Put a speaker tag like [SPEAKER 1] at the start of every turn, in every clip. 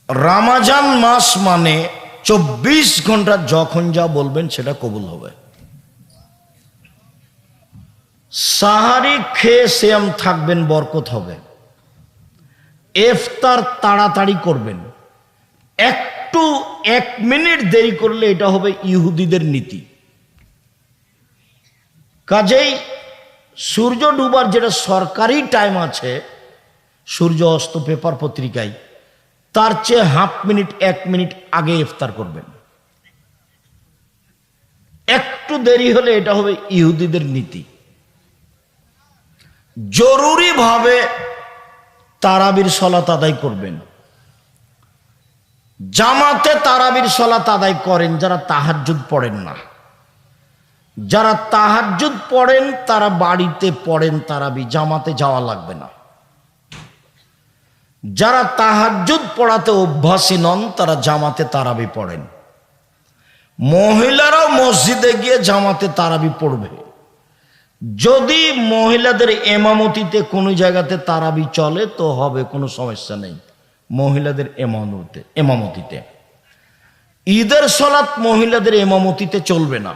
[SPEAKER 1] রমজান মাস মানে 24 ঘন্টা যখন যা বলবেন সেটা কবুল হবে। সাহারি খেয়ে সিয়াম থাকবেন, বরকত হবে। ইফতার তাড়াতাড়ি করবেন, একটু 1 মিনিট দেরি করলে এটা হবে ইহুদিদের নীতি। কাজেই সূর্য ডুবার যেটা সরকারি টাইম আছে, সূর্য অস্ত পেপার পত্রিকায়, তার চেয়ে 1/2 মিনিট 1 মিনিট আগে ইফতার করবেন। একটু দেরি হলে এটা হবে ইহুদিদের নীতি। জরুরিভাবে তারাবির সালাত আদায় করবেন। জামাতে তারাবির সালাত আদায় করেন যারা তাহাজ্জুদ পড়েন না। যারা তাহাজ্জুদ পড়েন তারা বাড়িতে পড়েন তারাবি, জামাতে যাওয়া লাগবে না। যারা তাহাজ্জুদ পড়াতে অভ্যাসী নন তারা জামাতে তারাবি পড়েন। মহিলারাও মসজিদে গিয়ে জামাতে তারাবি পড়বে। যদি মহিলাদের এমামতিতে কোনো জায়গাতে তারাবি চলে তো হবে, কোনো সমস্যা নেই। মহিলাদের এমামতিতে ঈদের সালাত মহিলাদের এমামতিতে চলবে না।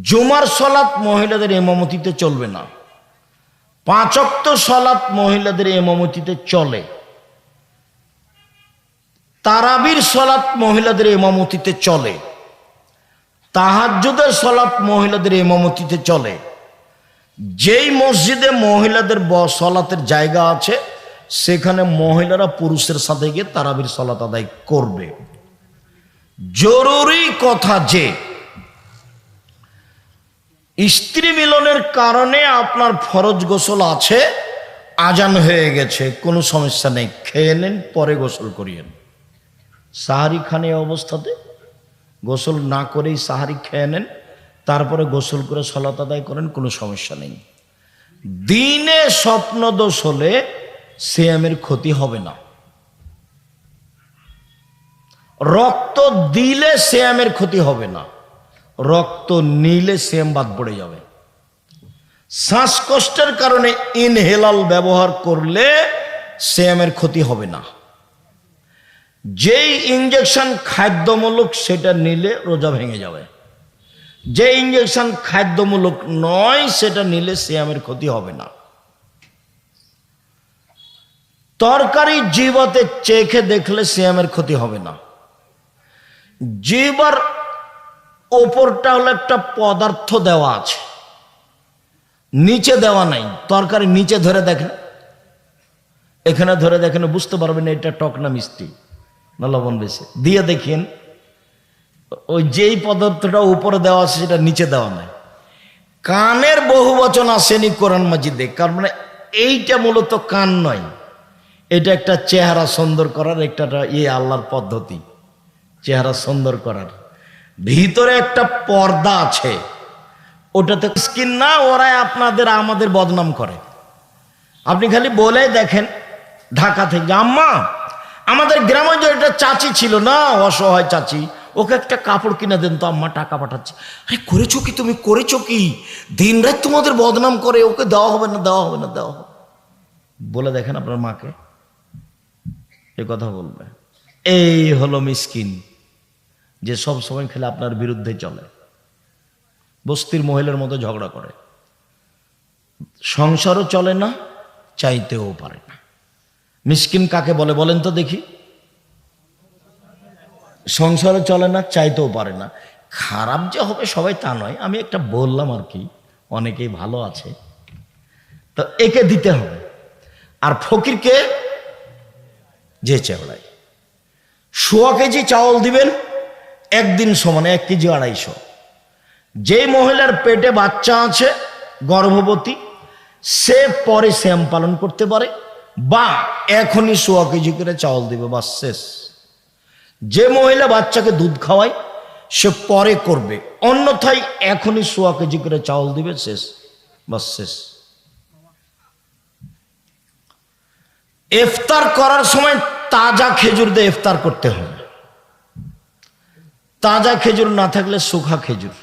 [SPEAKER 1] জুমার সালাত মহিলাদের এমামতিতে চলবে না। 5 ওয়াক্ত সালাত মহিলাদের এমামতিতে চলে। তারাবির সালাত মহিলাদের এমামতিতে চলে। তাহাজ্জুদের সালাত মহিলাদের ইমামতিতে চলে। যেই মসজিদে মহিলাদের সালাতের জায়গা আছে সেখানে মহিলারা পুরুষের সাথে গিয়ে তারাবির সালাত আদায় করবে। জরুরি কথা যে স্ত্রী মিলনের কারণে আপনার ফরজ গোসল আছে, আজান হয়ে গেছে, কোনো সমস্যা নেই, খেয়ে নেন, পরে গোসল করিয়েন। সাহারি খান এই অবস্থাতে গোসল না করেই সাহারি খেয়ে নেন, তারপরে গোসল করে সালাত আদায় করেন, কোনো সমস্যা নেই। দিনে স্বপ্নদোষ হলে সিয়ামের ক্ষতি হবে না। রক্ত দিলে সিয়ামের ক্ষতি হবে না, রক্ত নিলে সিয়াম বাদ পড়ে যাবে। শ্বাসকষ্টের কারণে ইনহেলাল ব্যবহার করলে সিয়ামের ক্ষতি হবে না। যেই ইঞ্জেকশন খাদ্যমূলক সেটা নিলে রোজা ভেঙে যাবে। যে ইঞ্জেকশন খাদ্যমূলক নয় সেটা নিলে সিয়ামের ক্ষতি হবে না। তরকারি জিহ্বাতে চেখে দেখলে সিয়ামের ক্ষতি হবে না। জিহ্বার ওপরটা হলো একটা পদার্থ দেওয়া আছে, নিচে দেওয়া নাই। তরকারি নিচে ধরে দেখেন, এখানে ধরে দেখেন, বুঝতে পারবেন এটা টক না মিষ্টি না লবণ বেশি। দিয়ে দেখেন ওই যেই পদার্থটা উপরে দেওয়া আছে সেটা নিচে দেওয়া নাই। কানের বহু বচন আসেনি কোরআন মাজিদে, কারণ মানে এইটা মূলত কান নয়, এটা একটা চেহারা সুন্দর করার একটা আল্লাহর পদ্ধতি, চেহারা সুন্দর করার। ভিতরে একটা পর্দা আছে, ওটাতে স্কিন না, ওরাই আপনাদের আমাদের বদনাম করে। আপনি খালি বলে দেখেন ঢাকা থেকে, আম্মা আমাদের গ্রামে যে একটা চাচি ছিল না, অসহায় চাচি, ওকে একটা কাপড় কিনে দেন তো, আম্মা টাকা পাঠাচ্ছে। আরে করেছো কি তুমি, করেছো কি? দিন রাত তোমাদের বদনাম করে, ওকে দেওয়া হবে না, দেওয়া হবে না, দেওয়া হবে। বলে দেখেন আপনার মাকে, এ কথা বলবে। এই হলো মিসকিন, যে সব সময় খেলে আপনার বিরুদ্ধে চলে, বস্তির মহিলার মতো ঝগড়া করে, সংসারও চলে না, চাইতেও পারে না। মিসকিন কাকে বলে বলেন তো দেখি? সংসারও চলে না, চাইতেও পারে না। খারাপ যে হবে সবাই তা নয়, আমি একটা বললাম আর কি, অনেকেই ভালো আছে, তো একে দিতে হবে। আর ফকিরকে যে চেওড়ায় 100 কেজি চাউল দিবেন, একদিন সমানে 1 কেজি 250। যে মহিলার পেটে বাচ্চা আছে, গর্ভবতী, সে পরে সিয়াম পালন করতে পারে, বা এখনই 100 কেজি করে চাউল দিবে, বাস শেষ। যে মহিলা বাচ্চাকে দুধ খাওয়ায় সে পরে করবে, অন্যথায় এখনই 100 কেজি করে চাউল দিবে, শেষ, বাস শেষ। ইফতার করার সময় তাজা খেজুর দিয়ে ইফতার করতে হবে। তাজা খেজুর না থাকলে শুখা খেজুর,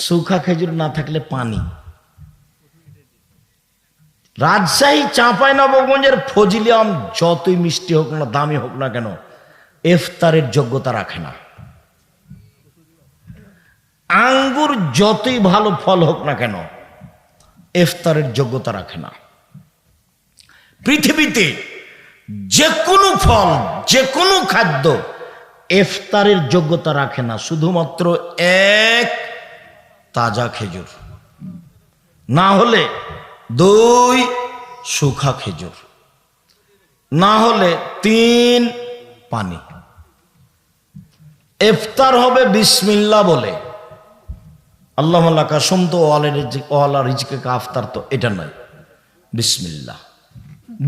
[SPEAKER 1] শুখা খেজুর না থাকলে পানি। রাজশাহী চাঁপাইনবাবগঞ্জের ফজলি আম যতই মিষ্টি হোক না, দামি হোক না কেন, ইফতারের যোগ্যতা রাখে না। আঙ্গুর যতই ভালো ফল হোক না কেন, ইফতারের যোগ্যতা রাখে না। পৃথিবীতে যে কোনো ফল, যে কোনো খাদ্য ইফতারের যোগ্যতা রাখে না, শুধুমাত্র এক তাজা খেজুর, না হলে 2 শুখা খেজুর, না হলে 3 পানি। ইফতার হবে বিসমিল্লাহ বলে, আল্লাহ কাসম তো ওয়ালা রিজকে কা আফতার, তো এটা নয়, বিসমিল্লাহ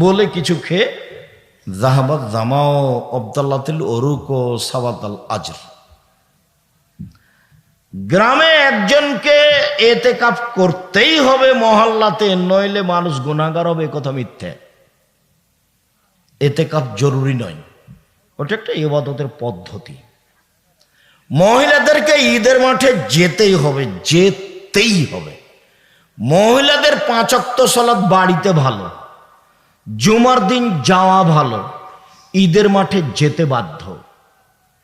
[SPEAKER 1] বলে কিছু খেয়ে জাহাবাত জামাও আব্দাল্লাতিল ওরুক ও সাওয়াতাল আজর। গ্রামে একজনকে এতেকাফ করতেই হবে মহল্লাতে, নইলে মানুষ গুনাহগার হবে, কথা মিথ্যে। এতেকাফ জরুরি নয়, ওটা একটা ইবাদতের পদ্ধতি। মহিলাদেরকে ঈদের মাঠে যেতেই হবে, যেতেই হবে। মহিলাদের 5 ওয়াক্ত সালাত বাড়িতে ভালো, জুমার দিন যাওয়া ভালো, ঈদের মাঠে যেতে বাধ্য।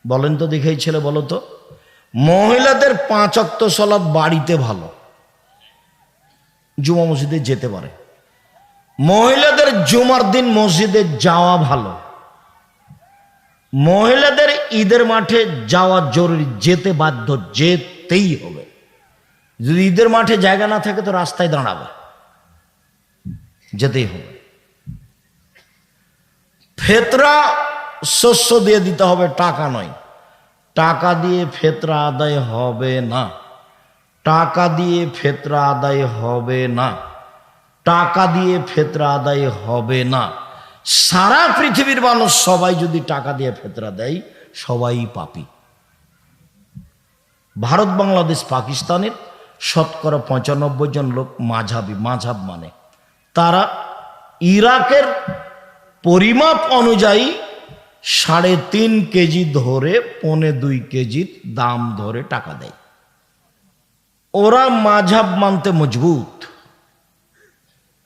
[SPEAKER 1] বলেন তো দেখে ছেলে, বলো তো, মহিলাদের 5 ওয়াক্ত সালাত বাড়িতে ভালো, জুমা মসজিদে যেতে পারে। মহিলাদের জুমার দিন মসজিদে যাওয়া ভালো, মহিলাদের ঈদের মাঠে যাওয়া জরুরি, যেতে বাধ্য, যেতেই হবে। যদি ঈদের মাঠে জায়গা না থাকে তো রাস্তায় দাঁড়াবে, যেতেই হবে। ফেতরা শস্য দিয়ে দিতে হবে, টাকা নয়। টাকা দিয়ে ফেতরা আদায় হবে না, টাকা দিয়ে ফেতরা আদায় হবে না, টাকা দিয়ে ফেতরা আদায় হবে না। সারা পৃথিবীর মানুষ সবাই যদি টাকা দিয়ে ফেতরা দেয়, সবাই পাপী। ভারত, বাংলাদেশ, পাকিস্তানের শতকরা 95 জন লোক মাঝাবি, মাঝাব মানে তারা ইরাকের পরিমাপ অনুযায়ী 3.5 কেজি ধরে 1.25 কেজির দাম ধরে টাকা দেয়। ওরা মাঝাব মানতে মজবুত,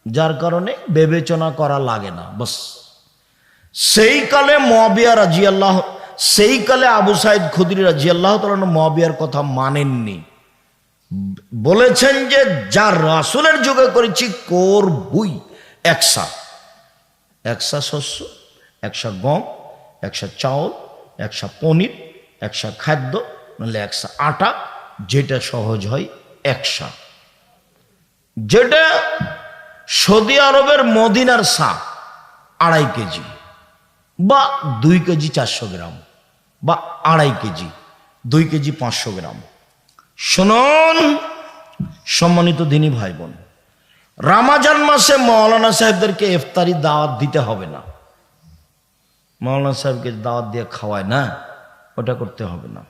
[SPEAKER 1] যার কারণে বিবেচনা করা লাগে না। বাস সেই কালে মুয়াবিয়া রাদিয়াল্লাহু, সেই কালে আবু সাইদ খুদরি রাদিয়াল্লাহু তাআলা মুয়াবিয়ার কথা মানেননি, বলেছেন যে যা রাসূলের যুগে করেছি করবই। 100 শস্য, 100 গম, 100 চাউল, 100 পনির, 100 খাদ্য, নাহলে 100 আটা, যেটা সহজ হয় 100। যেটা সৌদি আরবের মদিনার সা 2.5 কেজি বা 2 কেজি 400 গ্রাম, বা 2.5 কেজি 2 কেজি 500 গ্রাম। শুনুন সম্মানিত দিনী ভাই বোন, রমজান মাসে মাওলানা সাহেবদেরকে ইফতারি দাওয়াত দিতে হবে না। মাওলানা সাহেবকে দাওয়াত দিয়ে খাওয়ায় না, ওটা করতে হবে না।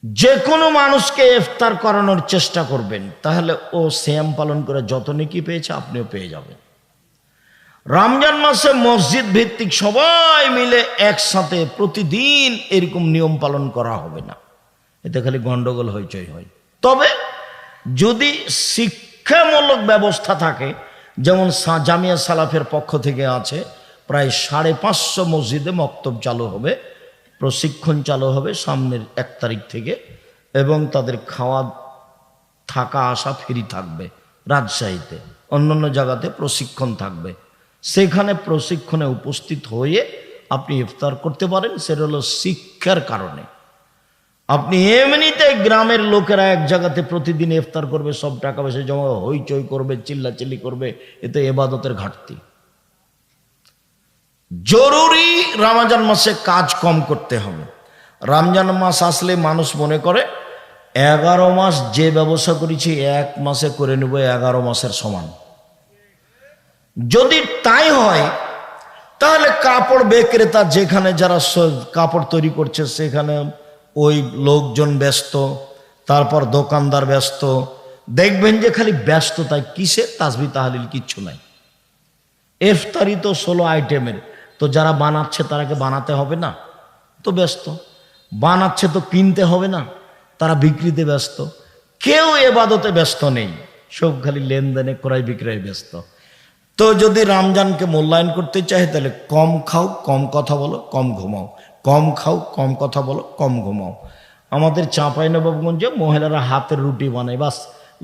[SPEAKER 1] যে কোনো মানুষকে ইফতার করানোর চেষ্টা করবেন, তাহলে ও সিয়াম পালন করে যত নেকি পেয়েছে আপনিও পেয়ে যাবেন। রমজান মাসে মসজিদ ভিত্তিক সবাই মিলে একসাথে প্রতিদিন এরকম নিয়ম পালন করা হবে না, এতে খালি গন্ডগোল হইচই হয়। তবে যদি শিক্ষামূলক ব্যবস্থা থাকে, যেমন জামিয়া সালাফের পক্ষ থেকে আছে, প্রায় 550 মসজিদে মক্তব চালু হবে, প্রশিক্ষণ চালু হবে সামনের 1 তারিখ থেকে, এবং তাদের খাওয়া থাকা আসা ফ্রি থাকবে। রাজশাহীতে, অন্যান্য জায়গাতে প্রশিক্ষণ থাকবে, সেখানে প্রশিক্ষণে উপস্থিত হয়ে আপনি ইফতার করতে পারেন। সেটা হলো শিক্ষার কারণে। আপনি এমনিতে গ্রামের লোকেরা এক জায়গাতে প্রতিদিন ইফতার করবে, সব টাকা পয়সা জমা হইচই করবে, চিল্লাচিল্লি করবে, এতে ইবাদতের ঘাটতি। জরুরি রমজান মাসে কাজ কম করতে হবে। রমজান মাস আসলে মানুষ মনে করে 11 মাস যে ব্যবসা করেছি 1 মাসে করে নেব 11 মাসের সমান। যদি তাই হয় তাহলে কাপড় বিক্রেতা যেখানে যারা কাপড় তৈরি করছে সেখানে ওই লোকজন ব্যস্ত, তারপর দোকানদার ব্যস্ত, দেখবেন যে খালি ব্যস্ততায়। কিসে? তাসবিহ তাহলিল কিচ্ছু নাই। ইফতারি তো 16 আইটেমের, তো যারা বানাচ্ছে তারাকে বানাতে হবে না, তো ব্যস্ত। বানাচ্ছে তো কিনতে হবে না, তারা বিক্রিতে ব্যস্ত। কেউ ইবাদতে ব্যস্ত নেই। সব খালি লেনদেনে ক্রয় বিক্রয় ব্যস্ত। তো যদি রমজানকে মূল্যায়ন করতে চাই তাহলে কম খাও, কম কথা বলো, কম ঘুমাও, কম খাও, কম কথা বলো, কম ঘুমাও। আমাদের চাঁপাইনবাবগঞ্জে মহিলারা হাতের রুটি বানায়, বাস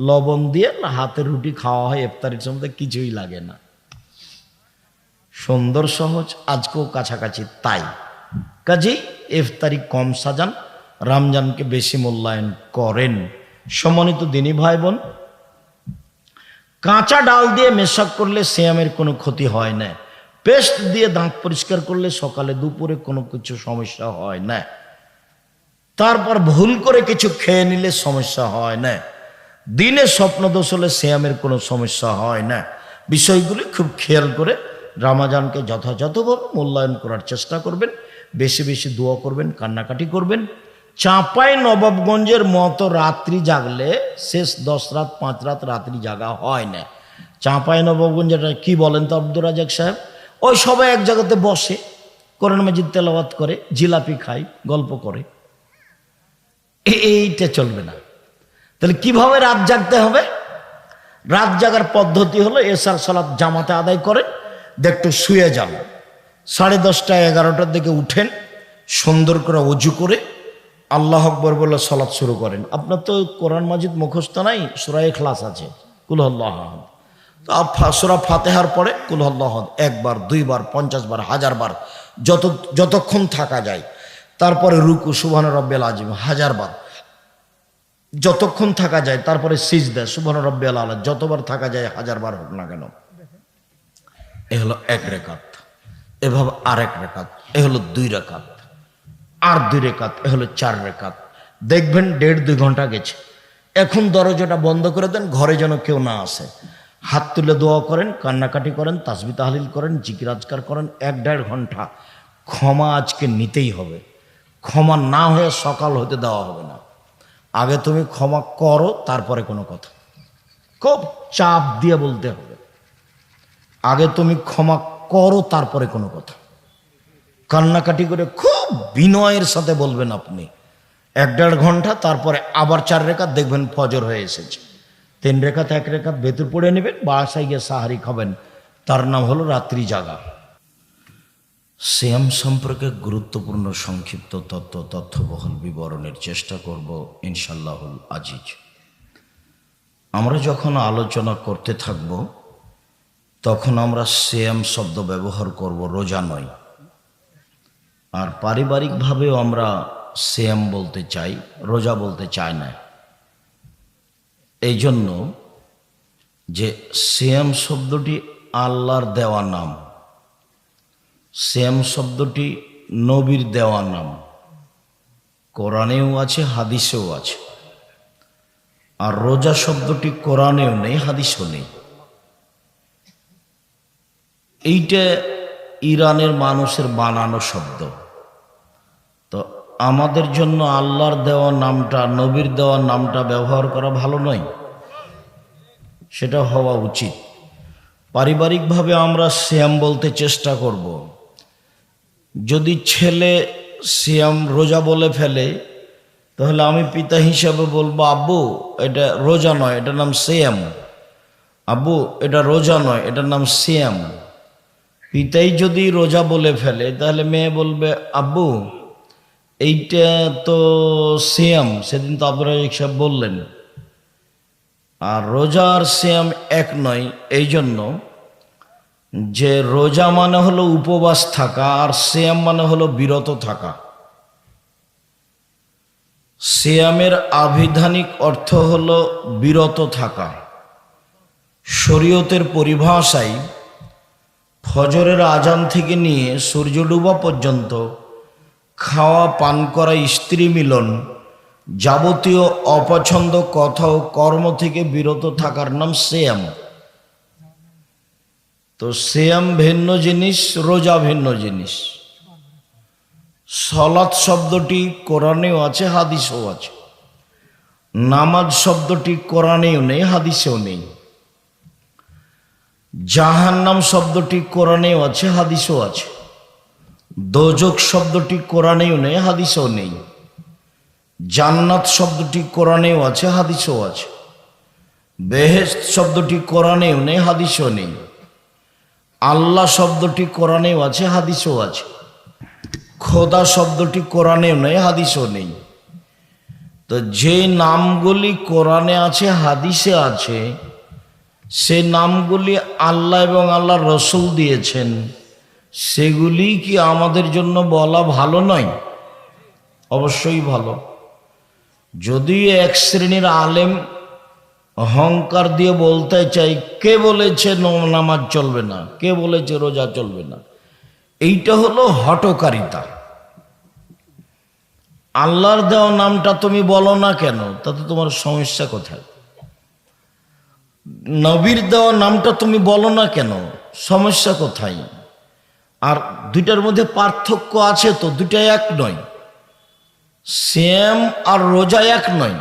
[SPEAKER 1] লবণ দিয়ে হাতের রুটি খাওয়া হয় ইফতারির সময়, কিছুই লাগে না। সুন্দর সহজ, আজকেও কাছাকাছি তাই। কাজেই ইফতারি কম সাজান, রমজানকে বেশি মূল্যায়ন করেন। সম্মানিত দিনী ভাই বোন, কাঁচা ডাল দিয়ে মেশাক করলে সিয়ামের কোনো ক্ষতি হয় না। পেস্ট দিয়ে দাঁত পরিষ্কার করলে সকালে দুপুরে কোনো কিছু সমস্যা হয় না। তারপর ভুল করে কিছু খেয়ে নিলে সমস্যা হয় না। দিনে স্বপ্নদোষ হলে সিয়ামের কোনো সমস্যা হয় না। বিষয়গুলি খুব খেয়াল করে রমজানকে যথাযথভাবে মূল্যায়ন করার চেষ্টা করবেন। বেশি বেশি দোয়া করবেন, কান্নাকাটি করবেন। চাঁপাইনবাবগঞ্জের মতো রাত্রি জাগলে শেষ 10 রাত 5 রাত রাত্রি জাগা হয় না। চাঁপাইনবাবগঞ্জের কি বলেন তো আব্দুর রাজাক সাহেব, ওই সবাই এক জায়গাতে বসে কোরআন মাজিদ তেলাওয়াত করে, জিলাপি খায়, গল্প করে, এইটা চলবে না। তাহলে কিভাবে রাত জাগতে হবে? রাত জাগার পদ্ধতি হলো এশার সালাত জামাতে আদায় করেন, একটু শুয়ে যান, 10:30 11টার দিকে উঠেন, সুন্দর করে অজু করে আল্লাহ আকবর বলে সালাত শুরু করেন। আপনার তো কোরআন মাজিদ মুখস্থ নাই, সূরা ইখলাস আছে, কুল আল্লাহ আহাদ। তো সূরা ফাতিহার পরে কুল আল্লাহ আহাদ 1 বার 2 বার 50 বার 1000 বার যতক্ষণ থাকা যায়। তারপরে রুকু সুবহান রাব্বিয়াল আযীম 1000 বার যতক্ষণ থাকা যায়। তারপরে সিজদা সুবহান রাব্বিয়াল আলা যতবার থাকা যায় 1000 বার হোক না কেন। এ হলো 1 রাকাত। এভাবে আরেক রাকাত, এ হলো 2 রাকাত, আর 2 রাকাত, এ হলো 4 রাকাত। দেখবেন 1.5-2 ঘন্টা গেছে। এখন দরজাটা বন্ধ করে দেন, ঘরে যেন কেউ না আসে। হাত তুলে দোয়া করেন, কান্নাকাটি করেন, তাসবিহ তাহলিল করেন, জিকির আজকার করেন। 1-1.5 ঘন্টা ক্ষমা আজকে নিতেই হবে। ক্ষমা না হয়ে সকাল হতে দেওয়া হবে না। আগে তুমি ক্ষমা করো, তারপরে কোনো কথা। খুব চাপ দিয়ে বলতে হবে, আগে তুমি ক্ষমা করো, তারপরে কোনো কথা। কান্নাকাটি করে খুব বিনয়ের সাথে বলবেন আপনি। 1-1.5 ঘন্টা, তারপরে আবার 4 রাকাত, দেখবেন ফজর হয়ে এসেছে। 3 রাকাত 1 রাকাত ভেতর পড়ে নেবেন, বাসায় গিয়ে সাহারি খাবেন। তার নাম হলো রাত্রি জাগা। সিয়াম সম্পর্কে গুরুত্বপূর্ণ সংক্ষিপ্ত তথ্যবহুল বিবরণের চেষ্টা করব ইনশাআল্লাহুল আজিজ। আমরা যখন আলোচনা করতে থাকব তখন আমরা সিয়াম শব্দ ব্যবহার করব, রোজা নয়। আর পারিবারিকভাবেও আমরা সিয়াম বলতে চাই, রোজা বলতে চাই না। এই জন্য যে সিয়াম শব্দটি আল্লাহর দেওয়া নাম, সিয়াম শব্দটি নবীর দেওয়া নাম, কোরআনেও আছে, হাদিসেও আছে। আর রোজা শব্দটি কোরআনেও নেই, হাদিসেও নেই। এইটা ইরানের মানুষের বানানো শব্দ। তো আমাদের জন্য আল্লাহর দেওয়া নামটা, নবীর দেওয়া নামটা ব্যবহার করা ভালো নয়, সেটা হওয়া উচিত। পারিবারিকভাবে আমরা সিয়াম বলতে চেষ্টা করব। যদি ছেলে সিয়াম রোজা বলে ফেলে, তাহলে আমি পিতা হিসাবে বলবো, আব্বু এটা রোজা নয়, এটার নাম সিয়াম। আব্বু এটা রোজা নয়, এটার নাম সিয়াম। পিতাই যদি রোজা বলে ফেলে, তাহলে মেয়ে বলবে, আব্বু এইটা তো সিয়াম, সেদিন তো আব্দুর রাজাক সাহেব বললেন। আর রোজা আর সিয়াম এক নয়। এই জন্য যে রোজা মানে হলো উপবাস থাকা, আর সিয়াম মানে হলো বিরত থাকা। সিয়ামের আবিধানিক অর্থ হলো বিরত থাকা। শরীয়তের পরিভাষায় ফজরের আজান থেকে নিয়ে সূর্য ডুবা পর্যন্ত খাওয়া, পান করা, স্ত্রী মিলন, যাবতীয় অপছন্দ কথা ও কর্ম থেকে বিরত থাকার নাম সিয়াম। তো সিয়াম ভিন্ন জিনিস, রোজা ভিন্ন জিনিস। সালাত শব্দটি কোরআনেও আছে, হাদিসেও আছে। নামাজ শব্দটি কোরআনেও নেই, হাদিসেও নেই। জাহান্নাম শব্দটি কোরআনেও আছে, হাদিসেও আছে। দোজখ শব্দটি কোরআনেও নেই, হাদিসেও নেই। জান্নাত শব্দটি কোরআনেও আছে, হাদিসেও আছে। বেহেশত শব্দটি কোরআনেও নেই, হাদিসেও নেই। আল্লাহ শব্দটি কোরআনেও আছে, হাদিসেও আছে। খোদা শব্দটি কোরআনেও নেই, হাদিসেও নেই। তো যে নামগুলি কোরআনে আছে, হাদিসে আছে, সে নামগুলি আল্লাহ এবং আল্লাহর রসুল দিয়েছেন, সেগুলি কি আমাদের জন্য বলা ভালো নয়? অবশ্যই ভালো। যদি এক শ্রেণীর আলেম অহংকার দিয়ে বলতে চাই, কে বলেছে নামাজ চলবে না, কে বলেছে রোজা চলবে না, এইটা হলো হঠকারিতা। আল্লাহর দেওয়া নামটা তুমি বলো না কেন, তাতে তোমার সমস্যা কোথায়? নবীর দেওয়া নামটা তুমি বলো না কেন, সমস্যা কোথায়? আর দুইটার মধ্যে পার্থক্য আছে তো, দুইটা এক নয়। সিয়াম আর রোজা এক নয়।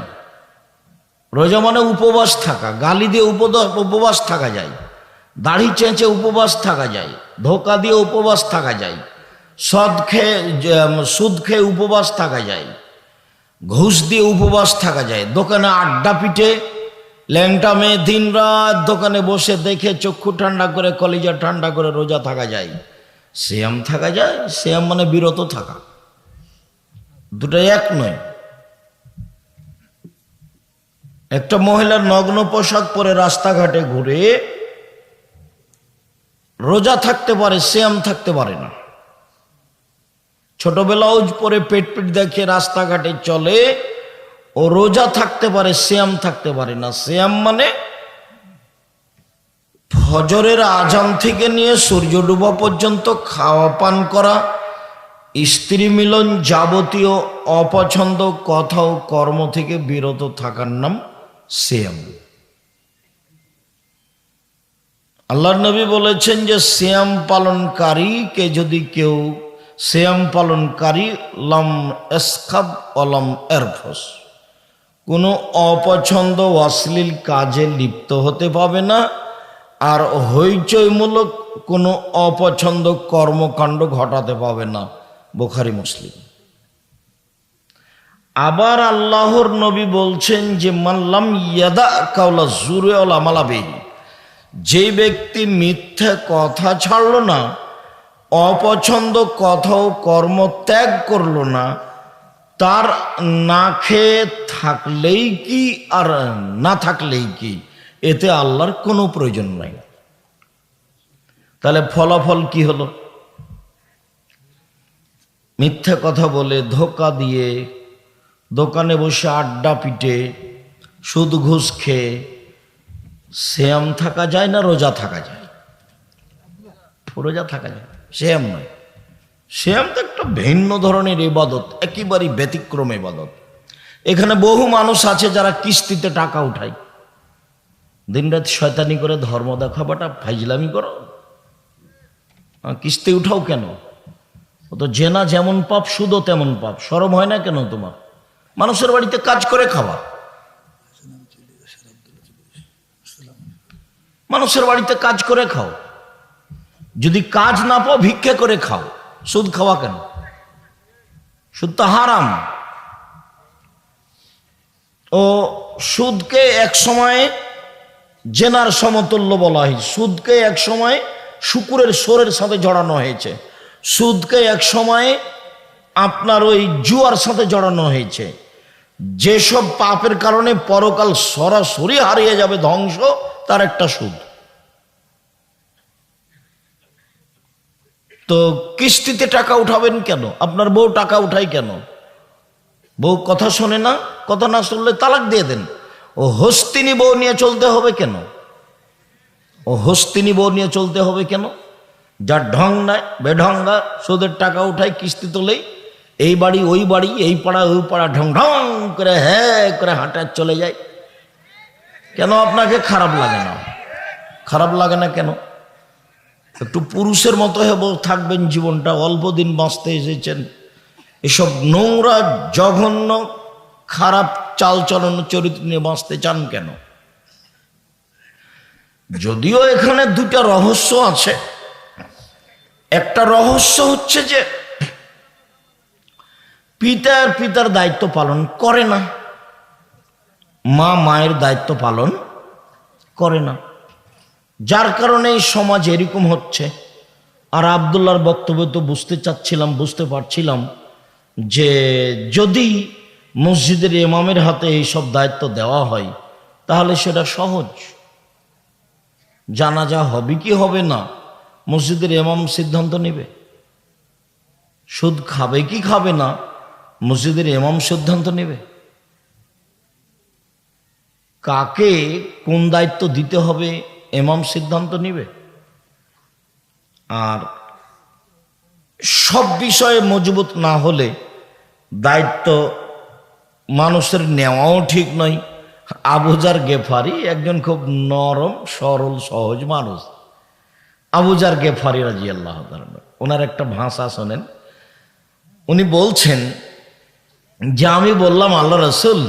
[SPEAKER 1] রোজা মানে উপবাস থাকা, গালি দিয়ে উপবাস থাকা যায়, দাড়ি চেঁচে উপবাস থাকা যায়, ধোকা দিয়ে উপবাস থাকা যায়, সুদ খেয়ে উপবাস থাকা যায়, ঘুষ দিয়ে উপবাস থাকা যায়, দোকানে আড্ডা পিটে ল্যাংটা মেয়ে দিন রাত দোকানে বসে দেখে চক্ষু ঠান্ডা করে কলিজা ঠান্ডা করে রোজা থাকা যায়, সিয়াম থাকা যায়। সিয়াম মানে বিরত থাকা, দুটো এক নয়। একটা মহিলার নগ্ন পোশাক পরে রাস্তাঘাটে ঘুরে রোজা থাকতে পারে, সিয়াম থাকতে পারে না। ছোট ব্লাউজ পরে পেট দেখে রাস্তাঘাটে চলে, ও রোজা থাকতে পারে, সিয়াম থাকতে পারে না। সিয়াম মানে ফজরের আজান থেকে নিয়ে সূর্য ডুবা পর্যন্ত খাওয়া পান করা, স্ত্রী মিলন, যাবতীয় অপছন্দ কথা ও কর্ম থেকে বিরত থাকার নাম সিয়াম। আল্লাহর নবী বলেছেন যে সিয়াম পালনকারীকে যদি কেউ সিয়াম পালনকারী লাম এসখাব অলম এরফস, কোনো অপছন্দ অশ্লীল কাজে লিপ্ত হতে পাবে না, আর হইচইমূলক কোনো অপছন্দ কর্মকাণ্ড ঘটাতে পাবে না। বুখারী মুসলিম। আবার আল্লাহর নবী বলছেন যে মাল্লাম ইয়াদা কাওলা জুরে ওয়াল আমালা বিহি, যে ব্যক্তি মিথ্যা কথা ছাড়লো না, অপছন্দ কথা ও কর্ম ত্যাগ করলো না, তার না খেয়ে থাকলেই কি আর না থাকলেই কি, এতে আল্লাহর কোনো প্রয়োজন নাই। তাহলে ফলাফল কি হলো? মিথ্যা কথা বলে, ধোকা দিয়ে, দোকানে বসে আড্ডা পিটে, সুদ ঘুষ খেয়ে সিয়াম থাকা যায় না রোজা থাকা যায়? রোজা থাকা যায়, সিয়াম নয়। সিয়াম তো একটা ভিন্ন ধরনের ইবাদত, একেবারেই ব্যতিক্রম ইবাদত। এখানে বহু মানুষ আছে যারা কিস্তিতে টাকা উঠায়, দিনরাত শয়তানি করে ধর্ম দেখাবাটা ফাইজলামি করো, কিস্তি উঠাও কেন? ও তো জেনা যেমন পাপ, সুদও তেমন পাপ। শরম হয় না কেন তোমার? মানুষের বাড়িতে কাজ করে খাওয়া, মানুষের বাড়িতে কাজ করে খাও, যদি কাজ না পাও ভিক্ষা করে খাও। সুদ খাওয়া কেন? সুদ তো হারাম। ও সুদকে এক সময় জেনার সমতুল্য বলা হয়, সুদকে এক সময় শুকুরের সোরের সাথে জড়ানো হয়েছে, সুদকে এক সময় আপনার ওই জুয়ার সাথে জড়ানো হয়েছে। যেসব পাপের কারণে পরকাল সরাসরি হারিয়ে যাবে, ধ্বংস, তার একটা সুদ। তো কিস্তিতে টাকা উঠাবেন কেন? আপনার বউ টাকা উঠায় কেন? বউ কথা শোনে না, কথা না শুনলে তালাক দিয়ে দেন। ও হস্তিনী বউ নিয়ে চলতে হবে কেন? ও হস্তিনী বউ নিয়ে চলতে হবে কেন? যার ঢং নাই, বেঢঙ্গা, সুদের টাকা উঠায়, কিস্তি তোলেই, এই বাড়ি ওই বাড়ি, এই পাড়া ওই পাড়া, ঢং ঢং করে হ্যাঁ করে হাঁটা চলে যায়। কেন আপনাকে খারাপ লাগে না? খারাপ লাগে না কেন? একটু পুরুষের মতো থাকবেন, জীবনটা অল্প দিন বাঁচতে এসেছেন, এসব নোংরা জঘন্য খারাপ চালচলন চরিত্র নিয়ে বাঁচতে চান কেন? যদিও এখানে দুটা রহস্য আছে। একটা রহস্য হচ্ছে যে পিতার দায়িত্ব পালন করে না, মা মায়ের দায়িত্ব পালন করে না, যার কারণে এই সমাজ এরকম হচ্ছে। আর আব্দুল্লাহর বক্তব্য তো বুঝতে পারছিলাম যে যদি মসজিদের ইমামের হাতে এইসব দায়িত্ব দেওয়া হয় তাহলে সেটা সহজ। জানাজা হবে কি হবে না মসজিদের ইমাম সিদ্ধান্ত নেবে, সুদ খাবে কি খাবে না মসজিদের ইমাম সিদ্ধান্ত নেবে, কাকে কোন দায়িত্ব দিতে হবে ইমাম সিদ্ধান্ত নেবে। আর সব বিষয়ে মজবুত না হলে দায়িত্ব মানুষের নেওয়াও ঠিক নয়। আবু যার গেফারি একজন খুব নরম সরল সহজ মানুষ। আবু যার গেফারি রাদিয়াল্লাহু তাআলা, ওনার একটা ভাষা শোনেন। উনি বলছেন যে আমি বললাম, আল্লাহ রাসূল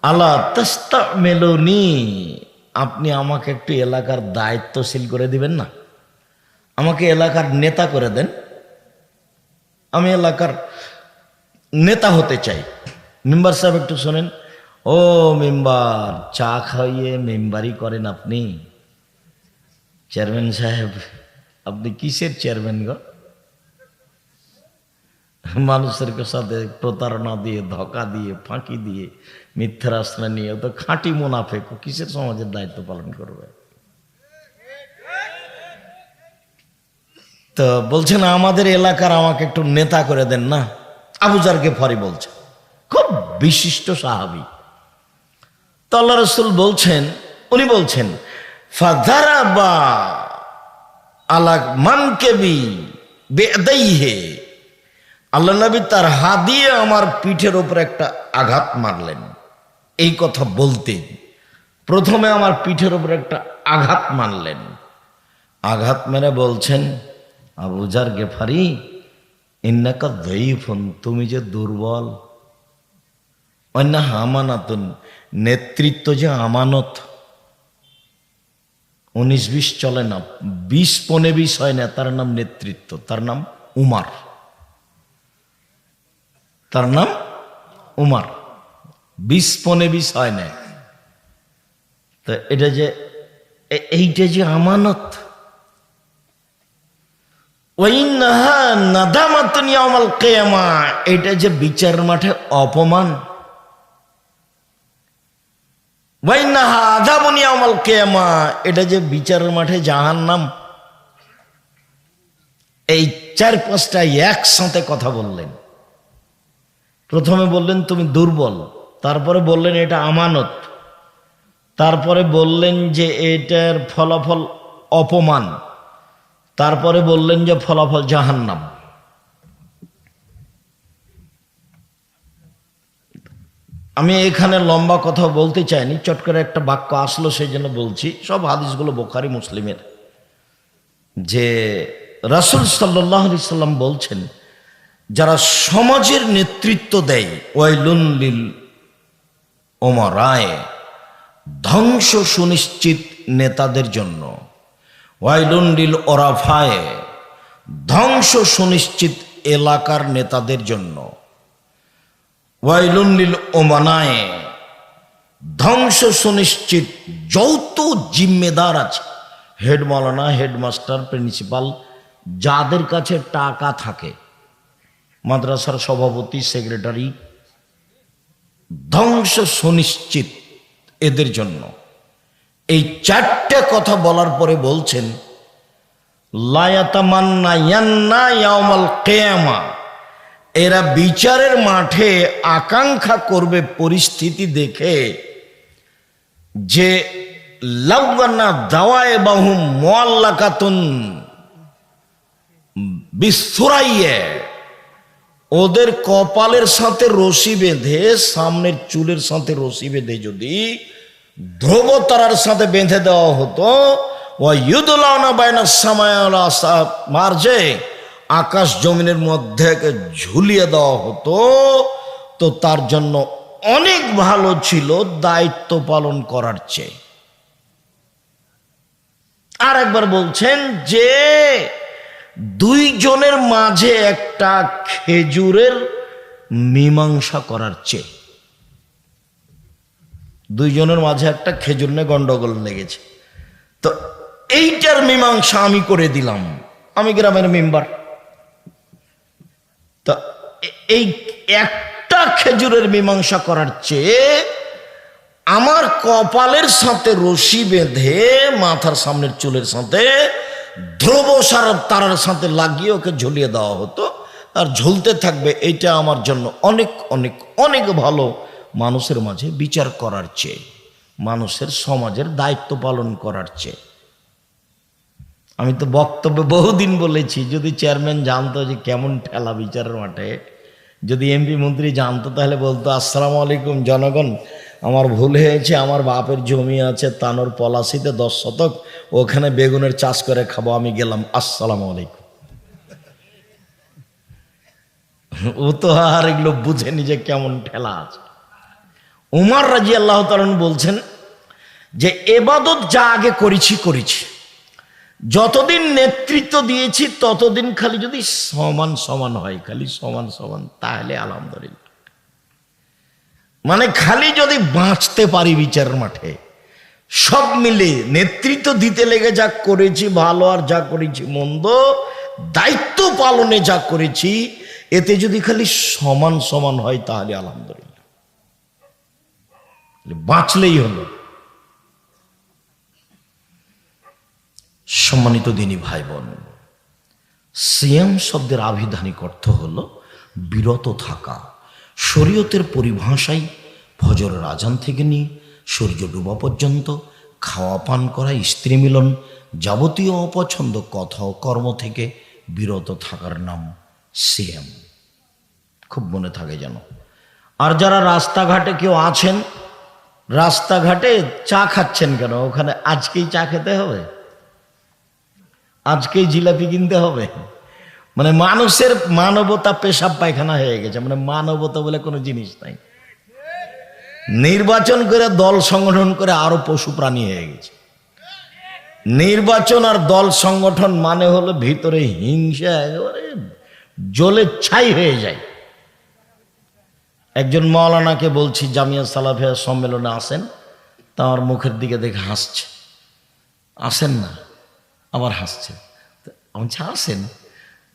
[SPEAKER 1] আলা তাস্তামিলুনি, আপনি আমাকে একটু এলাকার দায়িত্বশীল করে দিবেন না, আমাকে এলাকার নেতা করে দেন, আমি এলাকার নেতা হতে চাই। মেম্বার সাহেব একটু শোনেন, ও মেম্বার, চা খাইয়ে মেম্বারি করেন আপনি? চেয়ারম্যান সাহেব, আপনি কিসের চেয়ারম্যান গো? মানুষের সাথে প্রতারণা দিয়ে, ধোঁকা দিয়ে, ফাঁকি দিয়ে, মিথ্যার আশ্রয় নিয়ে তো খাঁটি মুনাফেক, কিসের সমাজের দায়িত্ব পালন করবে? তো বলছেন আমাদের এলাকার আমাকে একটু নেতা করে দেন না। আবু যার গেফারি বলছে, খুব বিশিষ্ট সাহাবী। তো আল্লাহ রাসূল বলছেন, উনি বলছেন ফাযারাবা আলা মানকিবি বিয়াদাইহি, আল্লাহ নবী তার হাত দিয়ে আমার পিঠের উপর একটা আঘাত মারলেন। এই কথা বলতে প্রথমে আমার পিঠের উপর একটা আঘাত মারলেন। আঘাত মেরে বলছেন, আবু যার গেফারি ইন্নাকা যায়ীফুন, তুমি যে দুর্বল। অন্য আমানাতুন, নেতৃত্ব যে আমানত। 19-20 চলে না, 20-15 হয় না, তার নাম নেতৃত্ব, তার নাম উমার, তার নাম উমার। 20-15 হয় না। তো এটা যে এইটা যে আমানত, ওয়াইন্নাহা নাদামাতুন ইয়াউমাল কিয়ামা, এটা যে বিচারের মাঠে অপমান। ওয়াইন্নাহা আযাবুন ইয়াউমাল কিয়ামা, এটা যে বিচারের মাঠে জাহান্নাম। এই 4-5টা একসাথে কথা বললেন। প্রথমে বললেন তুমি দুর্বল, তারপরে বললেন এটা আমানত, তারপরে বললেন যে এটার ফলাফল অপমান, তারপরে বললেন যে ফলাফল জাহান্নাম। আমি এখানে লম্বা কথা বলতে চাইনি, চট করে একটা বাক্য আসলো সেই জন্য বলছি। সব হাদিসগুলো বুখারী মুসলিমের, যে রাসূল সাল্লাল্লাহু আলাইহি সাল্লাম বলছেন যারা সমাজের নেতৃত্ব দেয়, ওয়াইলুন লিল উমারায়ে, ধ্বংস সুনিশ্চিত নেতাদের জন্য। ওয়াইলুন লিল ওরাফায়ে, ধ্বংস সুনিশ্চিত এলাকার নেতাদের জন্য। ওয়াইলুন লিল উমানায়ে, ধ্বংস সুনিশ্চিত যৌথ জিম্মেদার আছে, হেড মাওলানা, হেডমাস্টার, প্রিন্সিপাল, যাদের কাছে টাকা থাকে, মাদ্রাসার সভাপতি, সেক্রেটারি, ধ্বংস সুনিশ্চিত এদের জন্য। এই 4টে কথা বলার পরে বলছেন লা ইয়াতামান্নায়ান্না ইয়াউমাল কিয়ামা, এরা বিচারের মাঠে আকাঙ্ক্ষা করবে পরিস্থিতি দেখে যে লাওয়ানা দাওয়াইবাহুম মুআল্লাকাতুন বিসুরাইয়া, ওদের কপালের সাথে রশি বেঁধে, সামনের চুলের সাথে রশি বেঁধে যদি ধ্রুবতারার সাথে বেঁধে দেওয়া হতো, ওয়ায়ুদলাউনা বাইনাস সামাই ওয়াল আরদ, মার্জে আকাশ জমিনের মধ্যে ঝুলিয়ে দেওয়া হতো, তো তার জন্য অনেক ভালো ছিল দায়িত্ব পালন করার চেয়ে। আর একবার বলছেন যে 2 জনের মাঝে একটা খেজুরের মীমাংসা করার চেয়ে। দুইজনের মাঝে একটা খেজুর নিয়ে গন্ডগোল লেগেছে। তো এইটার মীমাংসা আমি করে দিলাম, আমি গ্রামের মেম্বার। তো এই একটা খেজুরের মীমাংসা করার চেয়ে আমার কপালের সাথে রশি বেঁধে মাথার সামনের চুলের সাথে ধ্রুব তারার সাথে লাগিয়ে ওকে ঝুলিয়ে দেওয়া হতো, আর ঝুলতে থাকবে। এইটা আমার জন্য অনেক অনেক অনেক ভালো, মানুষের মাঝে বিচার করার চেয়ে, মানুষের সমাজের দায়িত্ব পালন করার চেয়ে। আমি তো বক্তব্যে বহুদিন বলেছি, যদি চেয়ারম্যান জানতো যে কেমন ঠেলা বিচারের মাঠে, যদি এমপি মন্ত্রী জানতো তাহলে বলতো, আসসালামু আলাইকুম জনগণ, আমার ভুল হয়েছে, আমার বাপের জমি আছে তানোর পলাশিতে 10 শতক, ওখানে বেগুনের চাষ করে খাবো, আমি গেলাম, আসসালামু আলাইকুম। ও তো আর এগুলো বুঝেনি যে কেমন ঠেলা আছে। উমর রাদিয়াল্লাহু তাআলা বলছেন যে এবাদত যা আগে করেছি, যতদিন নেতৃত্ব দিয়েছি ততদিন খালি যদি সমান সমান হয়, খালি সমান সমান, তাহলে আলহামদুলিল্লাহ। মানে খালি যদি বাঁচতে পারি বিচারের মাঠে, সব মিলে নেতৃত্ব দিতে লেগে যা করেছি ভালো, আর যা করেছি মন্দ, দায়িত্ব পালনে যা করেছি, এতে যদি খালি সমান সমান হয় তাহলে আলহামদুলিল্লাহ, বাঁচলেই হলো। সম্মানিত দিনী ভাই বোন, সিয়াম শব্দের আভিধানিক অর্থ হলো বিরত থাকা। শরীয়তের পরিভাষায় ফজরের আজান থেকে নিয়ে সূর্য ডুবা পর্যন্ত খাওয়া পান করা, স্ত্রী মিলন, যাবতীয় অপছন্দ কথা ও কর্ম থেকে বিরত থাকার নাম সিয়াম। খুব মনে থাকে যেন। আর যারা রাস্তাঘাটে কেউ আছেন, রাস্তাঘাটে চা খাচ্ছেন কেন? ওখানে আজকেই চা খেতে হবে, আজকেই জিলাপি কিনতে হবে। মানে মানুষের মানবতা পেশাব পায়খানা হয়ে গেছে, মানে মানবতা বলে কোনো জিনিস নাই। নির্বাচন করে দল সংগঠন করে আরো পশু প্রাণী হয়ে গেছে। নির্বাচন আর দল সংগঠন মানে হলো ভিতরে হিংসা একেবারে জ্বলে ছাই হয়ে যায়। একজন মাওলানাকে বলছি জামিয়া সালাফিয়া সম্মেলনে আসেন, তা আমার মুখের দিকে দেখে হাসছে, আসেন না, আবার হাসছে। আমি আসেন,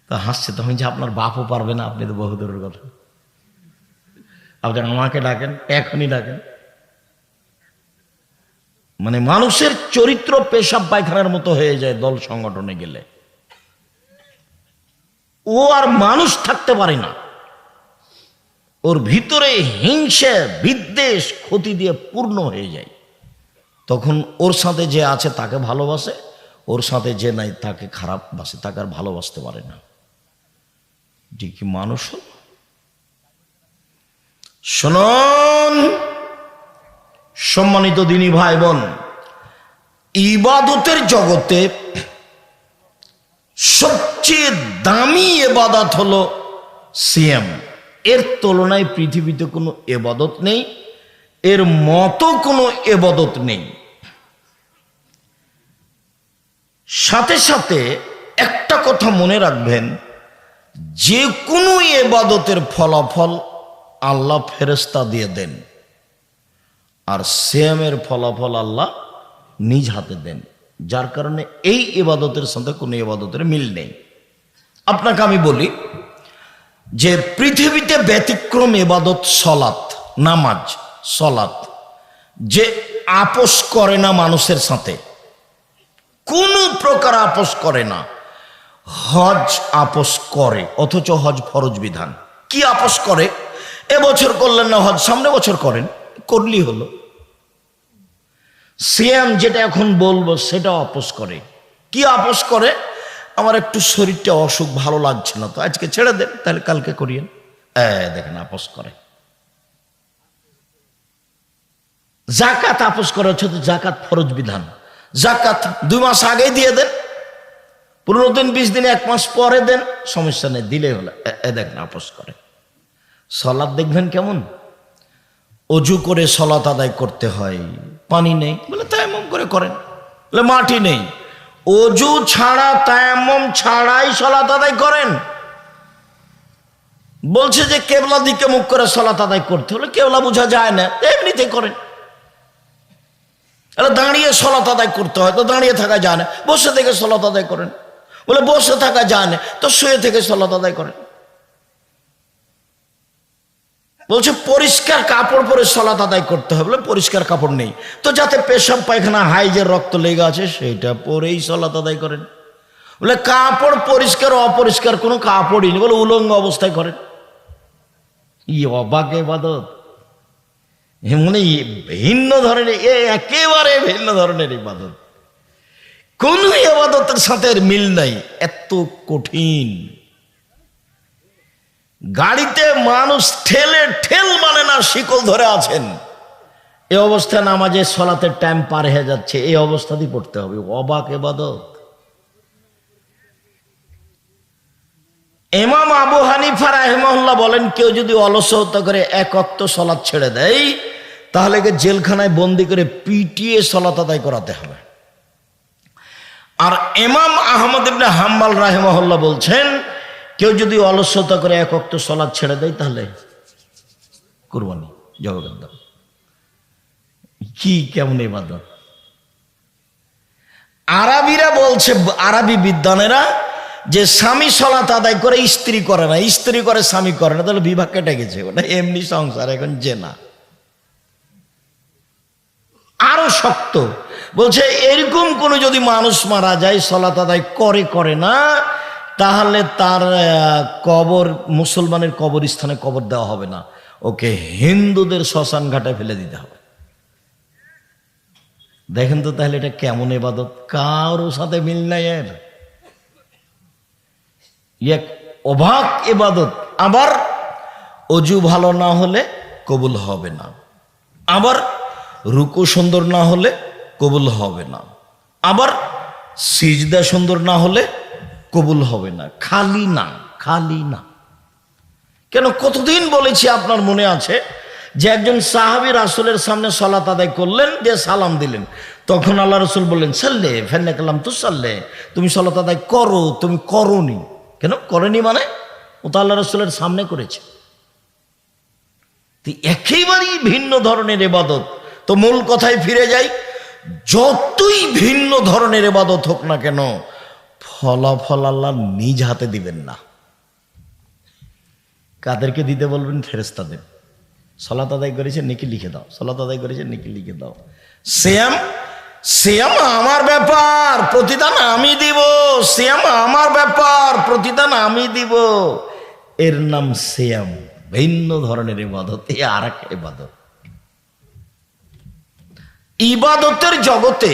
[SPEAKER 1] তা হাসছে। তখন যে আপনার বাপও পারবে না, আপনি তো বহুদূরের কথা, আপনি আমাকে ডাকেন, এখনই ডাকেন। মানে মানুষের চরিত্র পেশাব পায়খানার মতো হয়ে যায় দল সংগঠনে গেলে, ও আর মানুষ থাকতে পারে না। ওর ভিতরে হিংসা বিদ্বেষ ক্ষতি দিয়ে পূর্ণ হয়ে যায়। তখন ওর সাথে যে আছে তাকে ভালোবাসে, ওর সাথে যে নাই তাকে খারাপ বাসে, তাকে আর ভালোবাসতে পারে না। যে কি মানুষ হল। শুনুন সম্মানিত দিনী ভাই বোন, ইবাদতের জগতে সবচেয়ে দামি ইবাদত হলো সিয়াম। এর তুলনায় পৃথিবীতে কোনো ইবাদত নেই, এর মতো কোনো ইবাদত নেই। সাথে সাথে একটা কথা মনে রাখবেন, যে কোনো ইবাদতের ফলাফল আল্লাহ ফেরেশতা দিয়ে দেন, আর সিয়ামের ফলাফল আল্লাহ নিজ হাতে দেন। যার কারণে এই ইবাদতের সাথে কোনো ইবাদতের মিল নেই। আপনাকে আমি বলি যে পৃথিবীতে ব্যতিক্রম ইবাদত সলাত, নামাজ, সলাত, যে আপোষ করে না মানুষের সাথে, কোনো প্রকার আপোষ করে না। হজ আপোষ করে, অথচ হজ ফরজ বিধান। কি আপোষ করে? এবছর করলেন না হজ, সামনে বছর করেন, করলেই হলো। সিয়াম যেটা এখন বলবো সেটা আপোষ করে। কি আপোষ করে? আমার একটু শরীরটা অসুখ, ভালো লাগছে না, তো আজকে ছেড়ে দেন, তাহলে কালকে করিয়েন। দেখেন আপোষ করে। জাকাত আপোষ করে, হচ্ছে জাকাত ফরজ বিধান। জাকাত 2 মাস আগে দিয়ে দেন, 15 দিন 20 দিন 1 মাস পরে দেন, সমস্যা নেই, দিলে হলো। দেখেন আপোষ করে। সলাৎ দেখবেন কেমন, অজু করে সলাৎ আদায় করতে হয়, পানি নেই বলে তায়াম্মুম করে করেন, বলে মাটি নেই, অজু ছাড়া তায়াম্মুম ছাড়াই সলাৎ আদায় করেন। বলছে যে কেবলা দিকে মুখ করে সলাৎ আদায় করতে হলে, কেবলা বোঝা যায় না, এমনিতেই করেন। দাঁড়িয়ে সলাত আদায় করতে হয়, তো দাঁড়িয়ে থাকা যায় না, বসে থেকে সলাত আদায় করেন। বলে বসে থাকা যায় না, তো শুয়ে থেকে সলাত আদায় করেন। বলছে পরিষ্কার কাপড় পরে সলাত আদায় করতে হবে। বলে পরিষ্কার কাপড় নেই, তো যাতে পেশাব পায়খানা হাইজের রক্ত লেগে আছে সেটা পরেই সলাত আদায় করেন। বলে কাপড় পরিষ্কার অপরিষ্কার কোনো কাপড়ই নেই, বলে উলঙ্গ অবস্থায় করেন। অবাক ইবাদত, মানে ভিন্ন ধরনের, একেবারে ভিন্ন ধরনের ইবাদত, কোন ইবাদতের সাথে মিল নাই, এত কঠিন। গাড়িতে মানুষ ঠেল মানে না, শিকল ধরে আছেন, এই অবস্থায় নামাজে সলাতের টাইম পার হয়ে যাচ্ছে, এই অবস্থাতেই পড়তে হবে। অবাক ইবাদত। ইমাম আবু হানিফা রাহিমাহুল্লাহ বলেন, কেউ যদি অলসতা করে এক ওয়াক্ত সলাত ছেড়ে দেয় তাহলে জেলখানায় বন্দি করে পিটিয়ে সলাত আদায় করাতে হবে। আর ইমাম আহমদ ইবনে হাম্বল রাহিমাহুল্লাহ বলছেন, কেউ যদি অলসতা করে এক ওয়াক্ত সলাত ছেড়ে দেয় তাহলে কুরবানি জবাব দাও। কি কেমন ইবাদত! আরবিরা বলছে, আরবি বিদ্বানেরা, যে স্বামী সলাত আদায় করে স্ত্রী করে না, স্ত্রী করে স্বামী করে না, তাহলে বিভাগ কেটে গেছে, ওটা এমনি সংসার, এখন জেনা। আরো শক্ত বলছে, এরকম কোন যদি মানুষ মারা যায় সলাত আদায় করে না, তাহলে তার কবর মুসলমানের কবরস্থানে কবর দেওয়া হবে না, ওকে হিন্দুদের শ্মশান ঘাটে ফেলে দিতে হবে। দেখেন তো তাহলে এটা কেমন ইবাদত, কারোর সাথে মিল নাই এর, এক অবাক ইবাদত। আবার অজু ভালো না হলে কবুল হবে না, আবার রুকু সুন্দর না হলে কবুল হবে না, আবার সিজদা সুন্দর না হলে কবুল হবে না। খালি না। কেন, কতদিন বলেছি, আপনার মনে আছে যে একজন সাহাবী রাসূলের সামনে সালাত আদায় করলেন, দিয়ে সালাম দিলেন, তখন আল্লাহ রাসূল বললেন, সাল্লে ফেন্না কালাম তু সাল্লে, তুমি সালাত আদায় করো, তুমি করোনি কেন? করেনি মানে ও তো আল্লাহ রাসূলের সামনে করেছে। একেবারেই ভিন্ন ধরনের ইবাদত। তো মূল কথায় ফিরে যাই, যতই ভিন্ন ধরনের ইবাদত হোক না কেন, ফলাফল আল্লাহ নিজ হাতে দিবেন না। কাদেরকে দিতে বলবেন? ফেরেশতাদের। সালাত আদায় করেছে নেকি লিখে দাও, সালাত আদায় করেছে নেকি লিখে দাও। সিয়াম আমার ব্যাপার, প্রতিদান আমি দিব। সিয়াম আমার ব্যাপার, প্রতিদান আমি দিব। এর নাম সিয়াম, ভিন্ন ধরনের ইবাদত। এ আর এক ইবাদত। ইবাদতের জগতে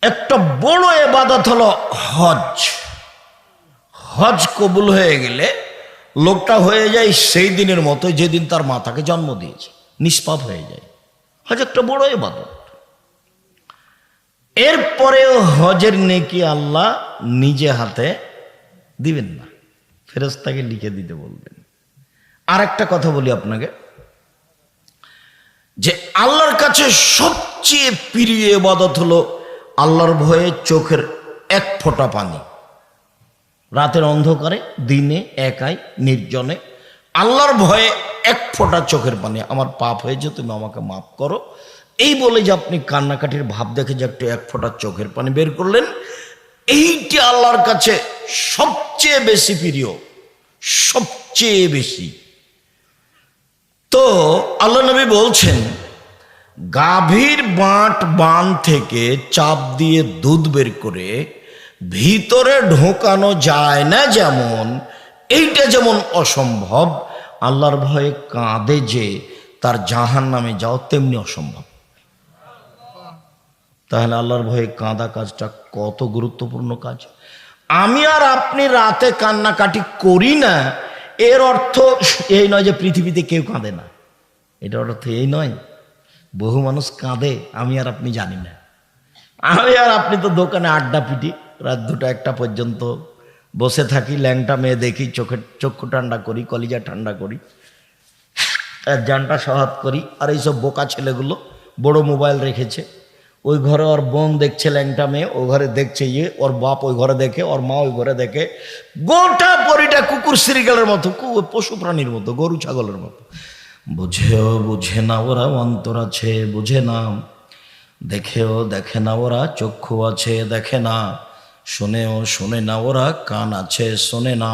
[SPEAKER 1] একটা বড় ইবাদত হলো হজ। হজ কবুল হয়ে গেলে লোকটা হয়ে যায় সেই দিনের মতো যেদিন তার মাতাকে জন্ম দিয়েছে, নিষ্পাপ হয়ে যায়। হজ একটা বড় ইবাদত। এরপরেও হজের নেকি আল্লাহ নিজে হাতে দিবেন না, ফেরেশতাকে লিখে দিতে বলবেন। আর একটা কথা বলি আপনাকে, যে আল্লাহর কাছে সবচেয়ে প্রিয় ইবাদত হলো আল্লাহর ভয়ে চোখের এক ফোঁটা পানি, রাতের অন্ধকারে, দিনে, একাই, নির্জনে, আল্লাহর ভয়ে এক ফোঁটা চোখের পানি। আমার পাপ হয়েছে, তুমি আমাকে মাফ করো, এই বলে যে আপনি কান্নাকাটির ভাব দেখে যে একটু এক ফোঁটা চোখের পানি বের করলেন, এইটি আল্লাহর কাছে সবচেয়ে বেশি প্রিয়, সবচেয়ে বেশি। তো আল্লাহ নবী বলছেন, গাভীর বান থেকে চাপ দিয়ে দুধ বের করে ভিতরে ঢোকানো যায় না, যেমন এইটা যেমন অসম্ভব, আল্লাহর ভয়ে কাঁদে যে তার জাহান্নামে যাও তেমনি অসম্ভব। তাহলে আল্লাহর ভয়ে কাঁদা কাজটা কত গুরুত্বপূর্ণ কাজ। আমি আর আপনি রাতে কান্নাকাটি করি না, এর অর্থ এই নয় যে পৃথিবীতে কেউ কাঁদে না। এটার অর্থ এই নয়। বহু মানুষ কাঁদে, আমি আর আপনি জানি না। আমি আর আপনি তো দোকানে আড্ডা পিটি, রাত 2টা-1টা পর্যন্ত বসে থাকি, ল্যাংটা মেয়ে দেখি, চক্ষু ঠান্ডা করি, কলিজা ঠান্ডা করি, জানটা সহাত করি। আর এইসব বোকা ছেলেগুলো বড় মোবাইল রেখেছে, ওই ঘরে ওর বোন দেখছে ল্যাংটা মেয়ে, ও ঘরে দেখছে ইয়ে, ওর বাপ ওই ঘরে দেখে, ওর মা ওই ঘরে দেখে, গোটা পরিটা কুকুর শ্রীগালের মতো, পশু প্রাণীর মতো, গরু ছাগলের মতো বুঝেও বুঝে না ওরা, অন্তর আছে বুঝে না, দেখেও দেখে না ওরা, চক্ষু আছে দেখে না, শুনেও শুনে না ওরা, কান আছে শোনে না।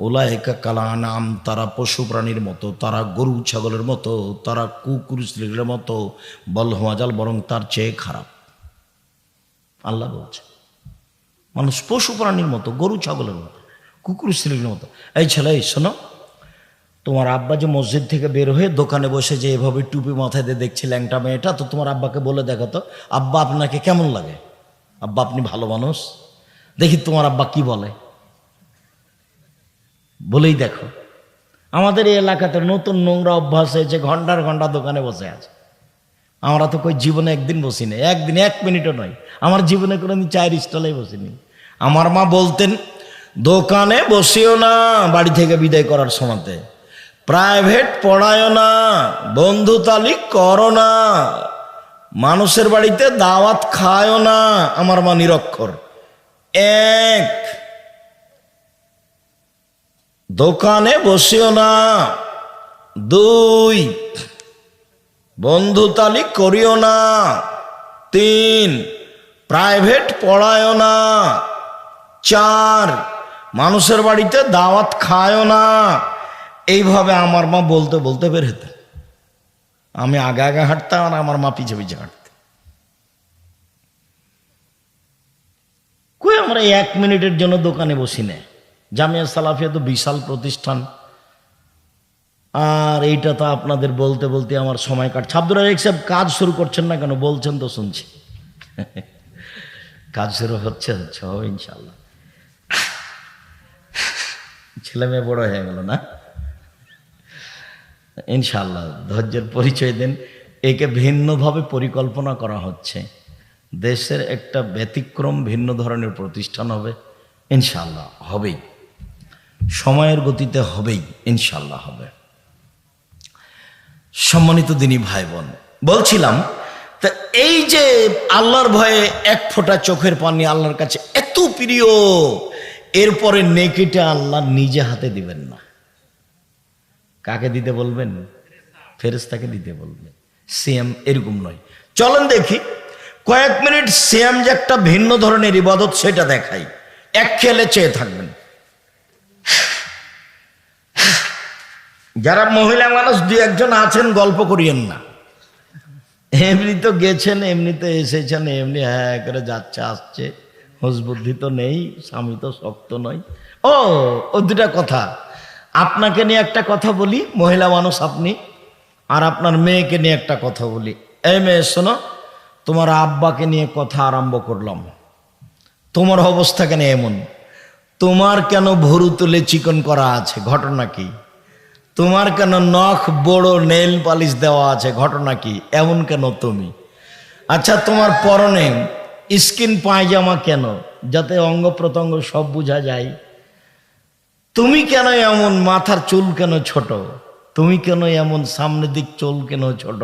[SPEAKER 1] উলাইকা কাল আনআম, তারা পশু প্রাণীর মতো, তারা গরু ছাগলের মতো, তারা কুকুর শ্লীলের মতো, বল হুম আযাল, বরং তার চেয়ে খারাপ। আল্লাহ বলছে মানুষ পশু প্রাণীর মতো, গরু ছাগলের মতো, কুকুর শ্লীলের মতো। এই ছেলে, এই শোনো, তোমার আব্বা যে মসজিদ থেকে বের হয়ে দোকানে বসে যে এভাবে টুপি মাথায় দিয়ে দেখছি ল্যাংটা মেয়েটা, তো তোমার আব্বাকে বলে দেখো তো, আব্বা আপনাকে কেমন লাগে? আব্বা আপনি ভালো মানুষ, দেখি তোমার আব্বা কি বলে, বলেই দেখো। আমাদের এই এলাকাতে নতুন নোংরা অভ্যাস হয়েছে, ঘন্টার ঘন্টা দোকানে বসে আছে। আমরা তো কই জীবনে একদিন বসিনি, একদিন 1 মিনিটও নয়, আমার জীবনে কোনোদিন চায়ের স্টলেই বসিনি। আমার মা বলতেন, দোকানে বসিও না বাড়ি থেকে বিদায় করার সময়তে, প্রাইভেট পড়ায়ও না, বন্ধু তালিক করো না, মানুষের বাড়িতে দাওয়াত খায়ও না। আমার মা নিরক্ষর। 1, দোকানে বসিও না। 2, বন্ধু তালিক করিও না। 3, প্রাইভেট পড়ায়ও না। 4, মানুষের বাড়িতে দাওয়াত খায়ও না। এইভাবে আমার মা বলতে বলতে বের হতেন। আমি আগে আগে হাঁটতাম আর আমার মা পিছে পিছে হাঁটতেন। কই আমরা 1 মিনিটের জন্য দোকানে বসি না। জামিয়া সালাফিয়া তো বিশাল প্রতিষ্ঠান, আর এইটা তো আপনাদের বলতে বলতে আমার সময় কাটছে। আব্দুর রাজ্জাক সাহেব কাজ শুরু করছেন না কেন? বলছেন তো শুনছি। কাজ শুরু হচ্ছে হবে ইনশাল্লাহ। ছেলে মেয়ে বড় হয়ে গেল না, ইনশাল্লাহ ধৈর্যের পরিচয় দেন। একে ভিন্নভাবে পরিকল্পনা করা হচ্ছে, দেশের একটা ব্যতিক্রম ভিন্ন ধরনের প্রতিষ্ঠান হবে ইনশাল্লাহ, হবেই, সময়ের গতিতে হবেই ইনশাল্লাহ হবে। সম্মানিত দিনী ভাই বোন, বলছিলাম তা এই যে আল্লাহর ভয়ে 1 ফোঁটা চোখের পানি আল্লাহর কাছে এত প্রিয়, এরপরে নেকিটা আল্লাহ নিজে হাতে দিবেন না। কাকে দিতে বলবেন? ফেরেশতাকে দিতে বলবেন। সিয়াম এরকম নয়। চলেন দেখি কয়েক মিনিট সিয়াম যে একটা ভিন্ন ধরনের ইবাদত সেটা দেখাই, এক খেলে চেয়ে থাকবেন। যারা মহিলা মানুষ 2-1 জন আছেন গল্প করিয়েন না, এমনি তো গেছেন, এমনি তো এসেছেন, এমনি হ্যাঁ করে যাচ্ছে আসছে, হুঁশ বুদ্ধি তো নেই, স্বামী তো শক্ত নয়। ও 2টা কথা আপনাকে নিয়ে একটা কথা বলি, মহিলা মানুষ আপনি, আর আপনার মেয়েকে নিয়ে একটা কথা বলি। এই মেয়ে শোনো, তোমার আব্বাকে নিয়ে কথা আরম্ভ করলাম। তোমার অবস্থা কেন এমন? তোমার কেন ভুরু তুলে চিকন করা আছে? ঘটনা কি? তোমার কেন নখ বড় নেল পালিশ দেওয়া আছে? ঘটনা কি? এমন কেন তুমি? আচ্ছা, তোমার পরনে স্কিন পায়জামা কেন? যাতে অঙ্গ প্রত্যঙ্গ সব বোঝা যায়। তুমি কেন এমন? মাথার চুল কেন ছোট? তুমি কেন এমন? সামনের দিক চুল কেন ছোট?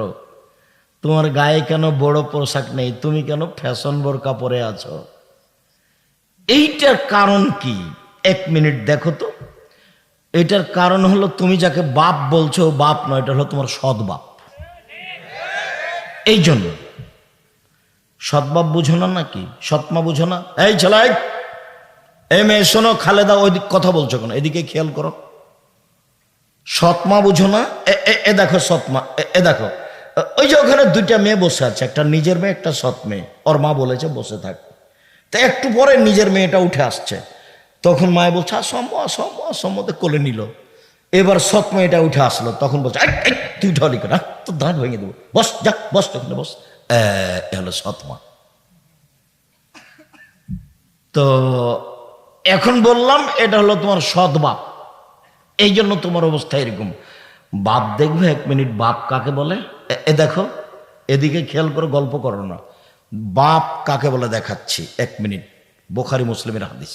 [SPEAKER 1] তোমার গায়ে কেন বড় পোশাক নেই? তুমি কেন ফ্যাশন বোরকা পরে আছো? এইটার কারণ কি? 1 মিনিট দেখো তো। এটার কারণ হলো তুমি যাকে বাপ বলছো বাপ নয়, এটা হলো তোমার সৎ বাপ। এই জন্য সৎ বাপ বুঝো না নাকি? সৎমা বুঝো না? এই ছেলে, এই মেয়ে শোনো, খালেদা ওইদিক কথা বলছো কেন? এদিকে খেয়াল করো। সৎমা বুঝো না? এ দেখো সৎমা, এ দেখো, ওই যে ওখানে 2টা মেয়ে বসে আছে, একটা নিজের মেয়ে, একটা সৎ মেয়ে। ওর মা বলেছে বসে থাক। তো একটু পরে নিজের মেয়েটা উঠে আসছে, তখন মায়ে বলছে সম্মতে কোলে নিল। এবার সৎ মেয়েটা উঠে আসলো, তখন বলছে তুই ঢলি কেন, তোর দাঁত ভেঙে দেবো, বস যা, বস ওখানে বস। এ হলো সৎমা। তো এখন বললাম এটা হলো তোমার সৎ বাপ, এই জন্য তোমার অবস্থা এরকম। বাপ দেখবে 1 মিনিট, বাপ কাকে বলে? এ দেখো, এদিকে খেয়াল করে, গল্প করো না। বাপ কাকে বলে দেখাচ্ছি, 1 মিনিট। বুখারী মুসলিমের হাদিস।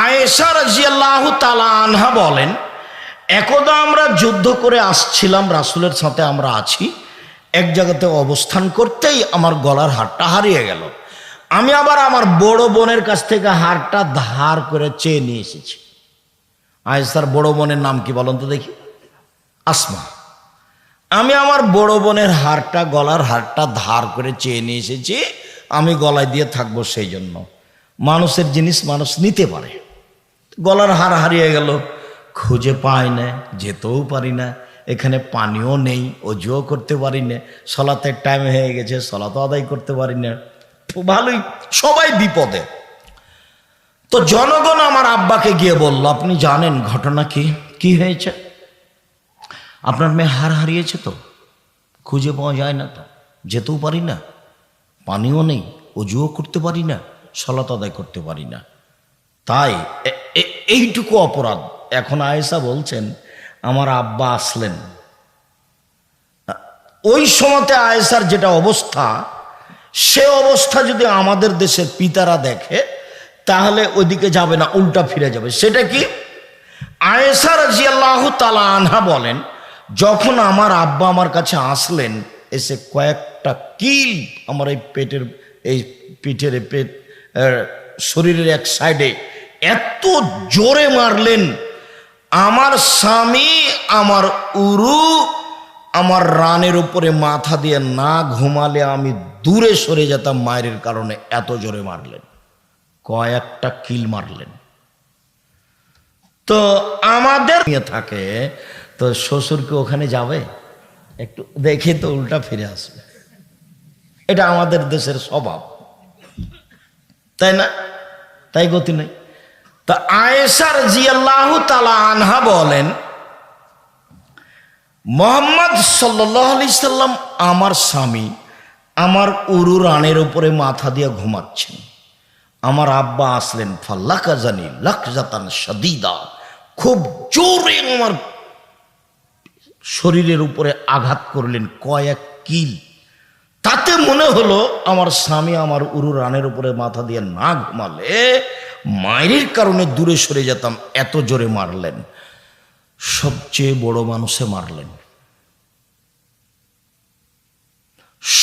[SPEAKER 1] আয়েশা রাদিয়াল্লাহু তাআলা আনহা বলেন, একদা আমরা যুদ্ধ করে আসছিলাম, রাসূলের সাথে আমরা আছি, এক জায়গাতে অবস্থান করতেই আমার গলার হারটা হারিয়ে গেল। আমি আবার আমার বড় বোনের কাছ থেকে হারটা ধার করে চেয়ে নিয়ে এসেছি। আয়েশার বড় বোনের নাম কি বলেন তো দেখি? আসমা, আমি আমার বড় বোনের হারটা, গলার হারটা ধার করে চেয়ে নিয়ে এসেছি, আমি গলায় দিয়ে থাকবো, সেই জন্য। মানুষের জিনিস মানুষ নিতে পারে। গলার হার হারিয়ে গেল, খুঁজে পাই না, যেতেও পারি না, এখানে পানিও নেই, অজুও করতে পারি না, সলাতের টাইম হয়ে গেছে, সলাতও আদায় করতে পারি না, ভালোই, সবাই বিপদে। তো জনগণ আমার আব্বাকে গিয়ে বলল, আপনি জানেন ঘটনা কি? কি হয়েছে? আপনার মেয়ে হার হারিয়েছে, তো খুঁজে পাওয়া যায় না, তো যেতেও পারি না, পানিও নেই, অজুও করতে পারি না, সলাত আদায় করতে পারি না, তাই এইটুকু অপরাধ। এখন আয়েশা বলছেন আমার আব্বা আসলেন, ওই সময়তে আয়েশার যেটা অবস্থা, সে অবস্থা যদি আমাদের দেশের পিতারা দেখে তাহলে ওইদিকে যাবে না, উল্টা ফিরে যাবে। সেটা কি? আয়েশা রাদিয়াল্লাহু তাআলা আনহা বলেন, যখন আমার আব্বা আমার কাছে আসলেন, এসে কয়েকটা কিল আমার এই পেটের, এই পিঠের, পেট, শরীরের এক সাইডে এত জোরে মারলেন, আমার স্বামী, আমার উরু, আমার রানের উপরে মাথা দিয়ে না ঘুমালে আমি দূরে সরে যেতাম মায়ের কারণে, এত জোরে মারলেন, কয়েকটা কিল মারলেন। তো আমাদের থাকে, তো শ্বশুরকে ওখানে যাবে, একটু দেখে তো উল্টা ফিরে আসবে, এটা আমাদের দেশের স্বভাব, তাই না? তাই গতি নেই। তা আয়েশা রাদিয়াল্লাহু তাআলা আনহা বলেন, মুহাম্মদ সাল্লাল্লাহু আলাইহি সাল্লাম আমার স্বামী আমার উরু রানের উপরে মাথা দিয়ে ঘুমাচ্ছেন, আমার আব্বা আসলেন, ফাল্লাকাজানি লাকজাতান শাদীদা, খুব জোরে আমার শরীরের উপরে আঘাত করলেন, কয়েক কিল। তাতে মনে হলো আমার স্বামী আমার উরু রানের উপরে মাথা দিয়ে না ঘুমালে মায়ের কারণে দূরে সরে যেতাম, এত জোরে মারলেন। সবচেয়ে বড় মানুষে মারলেন,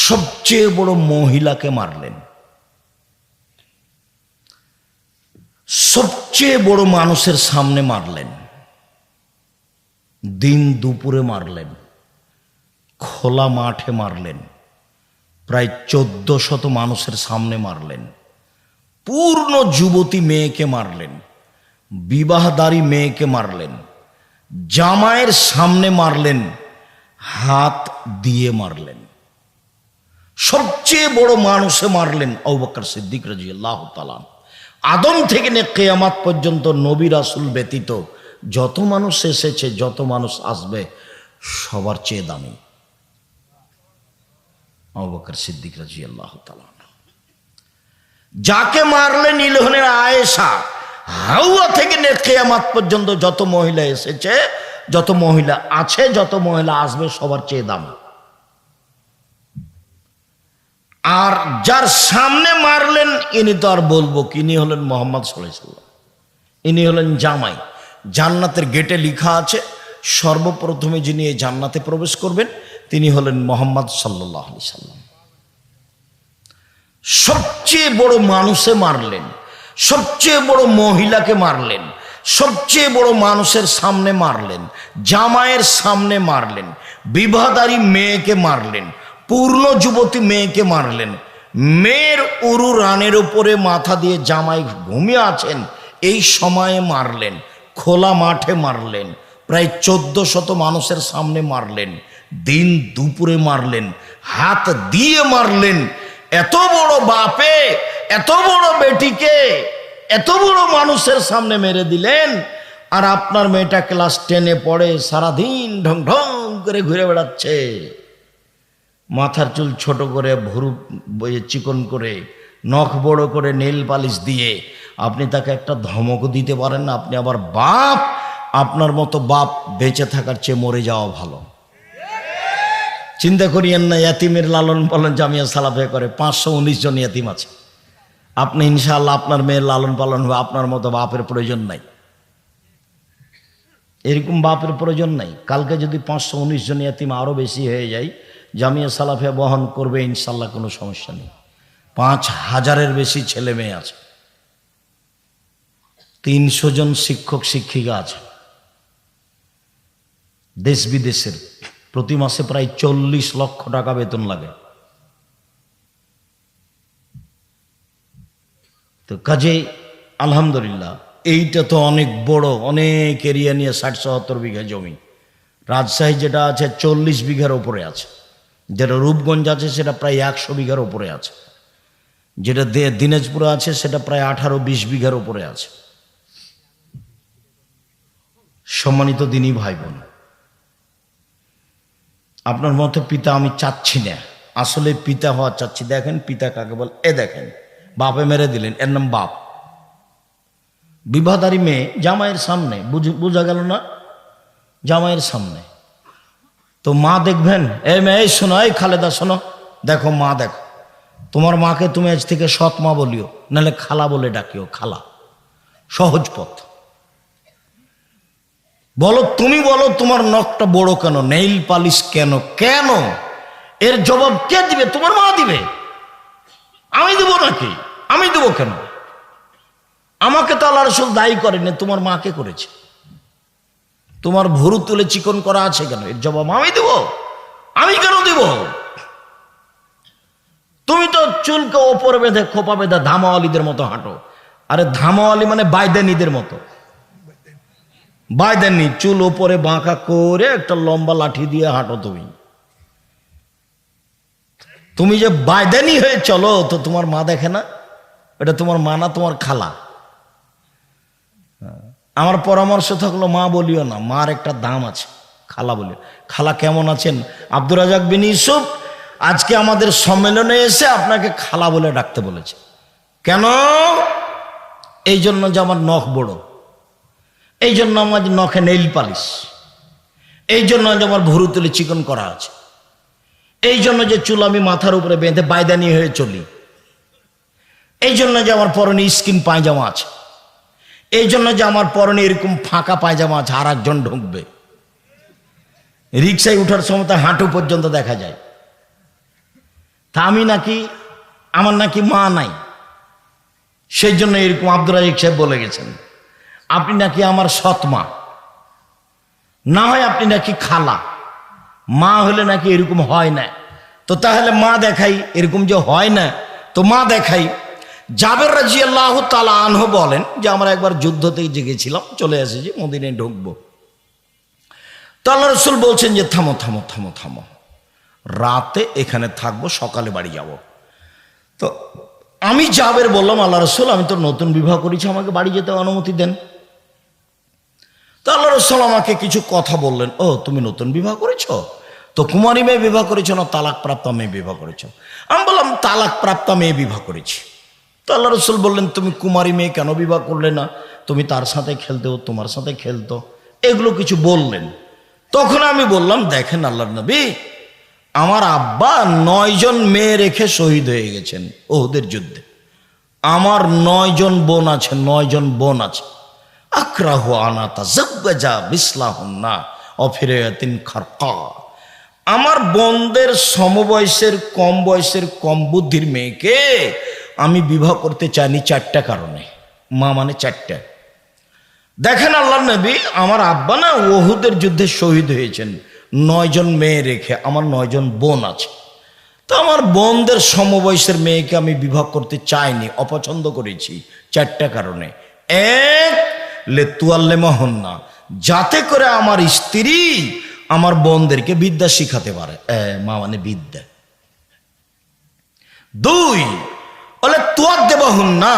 [SPEAKER 1] সবচেয়ে বড় মহিলাকে মারলেন, সবচেয়ে বড় মানুষের সামনে মারলেন, দিন দুপুরে মারলেন, খোলা মাঠে মারলেন, প্রায় 1400 মানুষের সামনে মারলেন, পূর্ণ যুবতী মেয়েকে মারলেন, বিবাহদারী মেয়েকে মারলেন, জামাইয়ের সামনে মারলেন, হাত দিয়ে মারলেন, সবচেয়ে বড় মানুষে মারলেন আবু বকর সিদ্দিক রাদিয়াল্লাহু তাআলা। আদম থেকে নিয়ে কিয়ামত পর্যন্ত নবী রাসূল ব্যতীত যত মানুষ এসেছে, যত মানুষ আসবে, সবার চেয়ে দামি আবু বকর সিদ্দিক রাদিয়াল্লাহু তাআলা। যাকে মারলেন ইলহনের আয়েশা, হাওয়া থেকে নিয়ে কিয়ামত পর্যন্ত যত মহিলা এসেছে, যত মহিলা আছে, যত মহিলা আসবে, সবার চেয়ে দামি। আর যার সামনে মারলেন, ইনি তো আর বলবো কি, ইনি হলেন মুহাম্মদ সাল্লাল্লাহু আলাইহি সাল্লাম, ইনি হলেন জামাই। জান্নাতের গেটে লেখা আছে, সর্বপ্রথমে যিনি এই জান্নাতে প্রবেশ করবেন তিনি হলেন মুহাম্মদ সাল্লাল্লাহু আলাইহি সাল্লাম। সবচেয়ে বড় মানুষে মারলেন, সবচেয়ে বড় মহিলাকে মারলেন, সবচেয়ে বড় মানুষের সামনে মারলেন, জামাইয়ের সামনে মারলেন, বিবাহদারী মেয়েকে মারলেন, পূর্ণ যুবতী মেয়েকে মারলেন, মেয়ের উরু রানের উপরে মাথা দিয়ে জামাই ঘুমিয়ে আছেন এই সময়ে মারলেন, খোলা মাঠে মারলেন, প্রায় 1400 মানুষের সামনে মারলেন, দিন দুপুরে মারলেন, হাত দিয়ে মারলেন। এত বড় বাপে এত বড় বেটিকে এত বড় মানুষের সামনে মেরে দিলেন, আর আপনার মেয়েটা ক্লাস 10-এ পড়ে, সারাদিন ঢং ঢং করে ঘুরে বেড়াচ্ছে, মাথার চুল ছোট করে, ভুরু চিকন করে, নখ বড় করে, নেল পালিশ দিয়ে। আপনি তাকে একটা ধমক দিতে পারেন না? আপনি আবার বাপ, আপনার মতো বাপ বেঁচে থাকার চেয়ে মরে যাওয়া ভালো। চিন্তা করিয়েন না, ইয়াতিমের লালন পালন জামিয়া সালাফে করে, 519 জন ইয়াতিম আছে। আপনি ইনশাআল্লাহ আপনার মেয়ের লালন পালন হবে, আপনার মতো বাপের প্রয়োজন নাই, এরকম বাপের প্রয়োজন নাই। কালকে যদি 519 জন ইয়াতিম আরো বেশি হয়ে যায়, জামিয়া সালাফে বহন করবে ইনশাআল্লাহ, কোনো সমস্যা নেই। 5000-এর বেশি ছেলে মেয়ে আছে, 300 জন শিক্ষক শিক্ষিকা আছে, দেশ বিদেশের, প্রতি মাসে প্রায় 40 লক্ষ টাকা বেতন লাগে। তো কাজেই আলহামদুলিল্লাহ এইটা তো অনেক বড়, অনেক এরিয়া নিয়ে 60-70 বিঘা জমি। রাজশাহী যেটা আছে 40 বিঘার ওপরে আছে, যেটা রূপগঞ্জ আছে সেটা প্রায় 100 বিঘার ওপরে আছে, যেটা দিনাজপুরে আছে সেটা প্রায় 18-20 বিঘার ওপরে আছে। সম্মানিত দিনী ভাই বোন, আপনার মতো পিতা আমি চাচ্ছি না, আসলে পিতা হওয়া চাচ্ছি। দেখেন পিতা কাকে বল, এ দেখেন বাপে মেরে দিলেন, এর নাম বাপ। বিবাহদারী মেয়ে জামাইয়ের সামনে, বোঝা গেল না, জামাইয়ের সামনে। তো মা দেখবেন, এই মেয়ে শোনো, এই খালেদা শোনো, দেখো মা দেখো, তোমার মাকে তুমি আজ থেকে সৎ মা বলিও, নাহলে খালা বলে ডাকিও, খালা, সহজ পথ। বলো, তুমি বলো তোমার নখটা বড় কেন, নেইল পালিশ কেন, কেন? এর জবাব কে দিবে? তোমার মা দিবে। আমি দেবো নাকি? আমি দেবো কেন? আমাকে তো আল্লাহ রাসূল দায়ী করেনি, তোমার মাকে করেছে। তোমার ভুরু তুলে চিকন করা আছে কেন, এর জবাব আমি দেব। আমি কেন দেব? তুমি তো চুলকে ওপরে বেঁধে, খোপা বেঁধে ধামাওয়ালিদের মতো হাঁটো। আরে ধামাওয়ালি মানে বাইদানিদের মতো। বাইদানি, চুল ওপরে বাঁকা করে একটা লম্বা লাঠি দিয়ে হাঁটো। তুমি যে বাইদানি হয়ে চলো, তো তোমার মা দেখে না? এটা তোমার মা না, তোমার খালা। আমার পরামর্শ থাকলো মা বলিও না, মার একটা দাম আছে, খালা বলিও। খালা কেমন আছেন? আব্দুর রাজাক বিন ইউসুফ আজকে আমাদের সম্মেলনে এসে আপনাকে খালা বলে ডাকতে বলেছে। কেন? এই জন্য যে আমার নখ বড়, এই জন্য আমার নখে নেইল পালিশ, এই জন্য যে আমার ভুরু তুলে চিকন করা আছে, এই জন্য যে চুল আমি মাথার উপরে বেঁধে বাইদানি হয়ে চলি, এই জন্য যে আমার পরনে স্কিন পায়জামা আছে, এই জন্য যে আমার পরনে এরকম ফাঁকা পায়জামা আছে, আর একজন ঢুকবে। রিক্সায় উঠার সময় তো হাঁটু পর্যন্ত দেখা যায়। তা আমি নাকি, আমার নাকি মা নাই, সেই জন্য এরকম আব্দুর রাজাক সাহেব বলে গেছেন আপনি নাকি আমার সৎ মা, না হয় আপনি নাকি খালা। মা হলে নাকি এরকম হয় না। তো তাহলে মা দেখাই, এরকম যে হয় না তো মা দেখাই। জাবের রাদিয়াল্লাহু তাআলা আনহু বলেন যে আমরা একবার যুদ্ধতেই জেগেছিলাম, চলে এসেছি, মদিনায় ঢুকবো। তো আল্লাহ রাসূল বলছেন যে থামো থামো থামো থামো, রাতে এখানে থাকবো, সকালে বাড়ি যাব। তো আমি জাবের বললাম, আল্লাহ রাসূল আমি তো নতুন বিবাহ করেছি, আমাকে বাড়ি যেতে অনুমতি দেন। তো আল্লাহ রাসূল আমাকে কিছু কথা বললেন। ও তুমি নতুন বিবাহ করেছো? তো কুমারী মেয়ে বিবাহ করেছো না তালাক প্রাপ্ত মেয়ে বিবাহ করেছো? আমি বললাম তালাক প্রাপ্ত মেয়ে বিবাহ করেছি। তো আল্লাহ রাসূল বললেন তুমি কুমারী মেয়ে কেন বিবাহ করলে না? তুমি তার সাথে খেলতে, তোমার সাথে খেলতো, এগুলো কিছু বললেন। তখন আমি বললাম দেখেন আল্লাহর নবী, আমার আব্বা 9 জন মেয়ে রেখে শহীদ হয়ে গেছেন উহুদের যুদ্ধে। আমার 9 জন বোন আছে, 9 জন বোন আছে। আক্রাহু আনা তাযাওয়াজা বিসলাহুন্না অফিরায়াতিন খারকা। আমার বোনদের সমবয়সের, কম বয়সের, কম বুদ্ধির মেয়েকে আমি বিবাহ করতে চাইনি 4টা কারণে। মা মানে 4টা। দেখেন আল্লাহর নবী, আমার আব্বা না উহুদের যুদ্ধে শহীদ হয়েছেন 9 জন মেয়ে রেখে, আমার 9 জন বোন আছে। তো আমার বোনদের সমবয়সের মেয়েকে আমি বিবাহ করতে চাইনি, অপছন্দ করেছি 4টা কারণে। এক, লেতুয়াল্লেমাহুন্না, যাতে করে আমার স্ত্রী আমার বোনদেরকে বিদ্যা শিখাতে পারে। মা মানে বিদ্যা। 2, বলে তুয়াদ্দেবাহুন্না,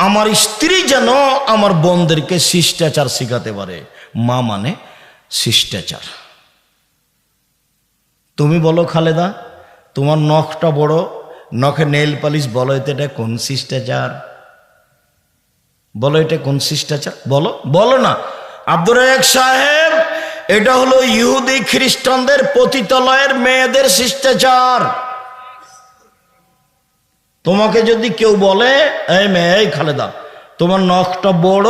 [SPEAKER 1] আমার স্ত্রী যেন আমার বোনদেরকে শিষ্টাচার শিখাতে পারে। মা মানে শিষ্টাচার। তুমি বলো খালেদা, তোমার নখটা বড়, নখে নেইল পালিশ, বলো এটা কোন শিষ্টাচার? বলো এটা কোন শিষ্টাচার? বলো, বলো না। আব্দুর রাজাক সাহেব, এটা হলো ইহুদি খ্রিস্টানদের পতিতালয়ের মেয়েদের শিষ্টাচার। তোমাকে যদি কেউ বলে এই মেয়ে, এই খালেদা, তোমার নখটা বড়,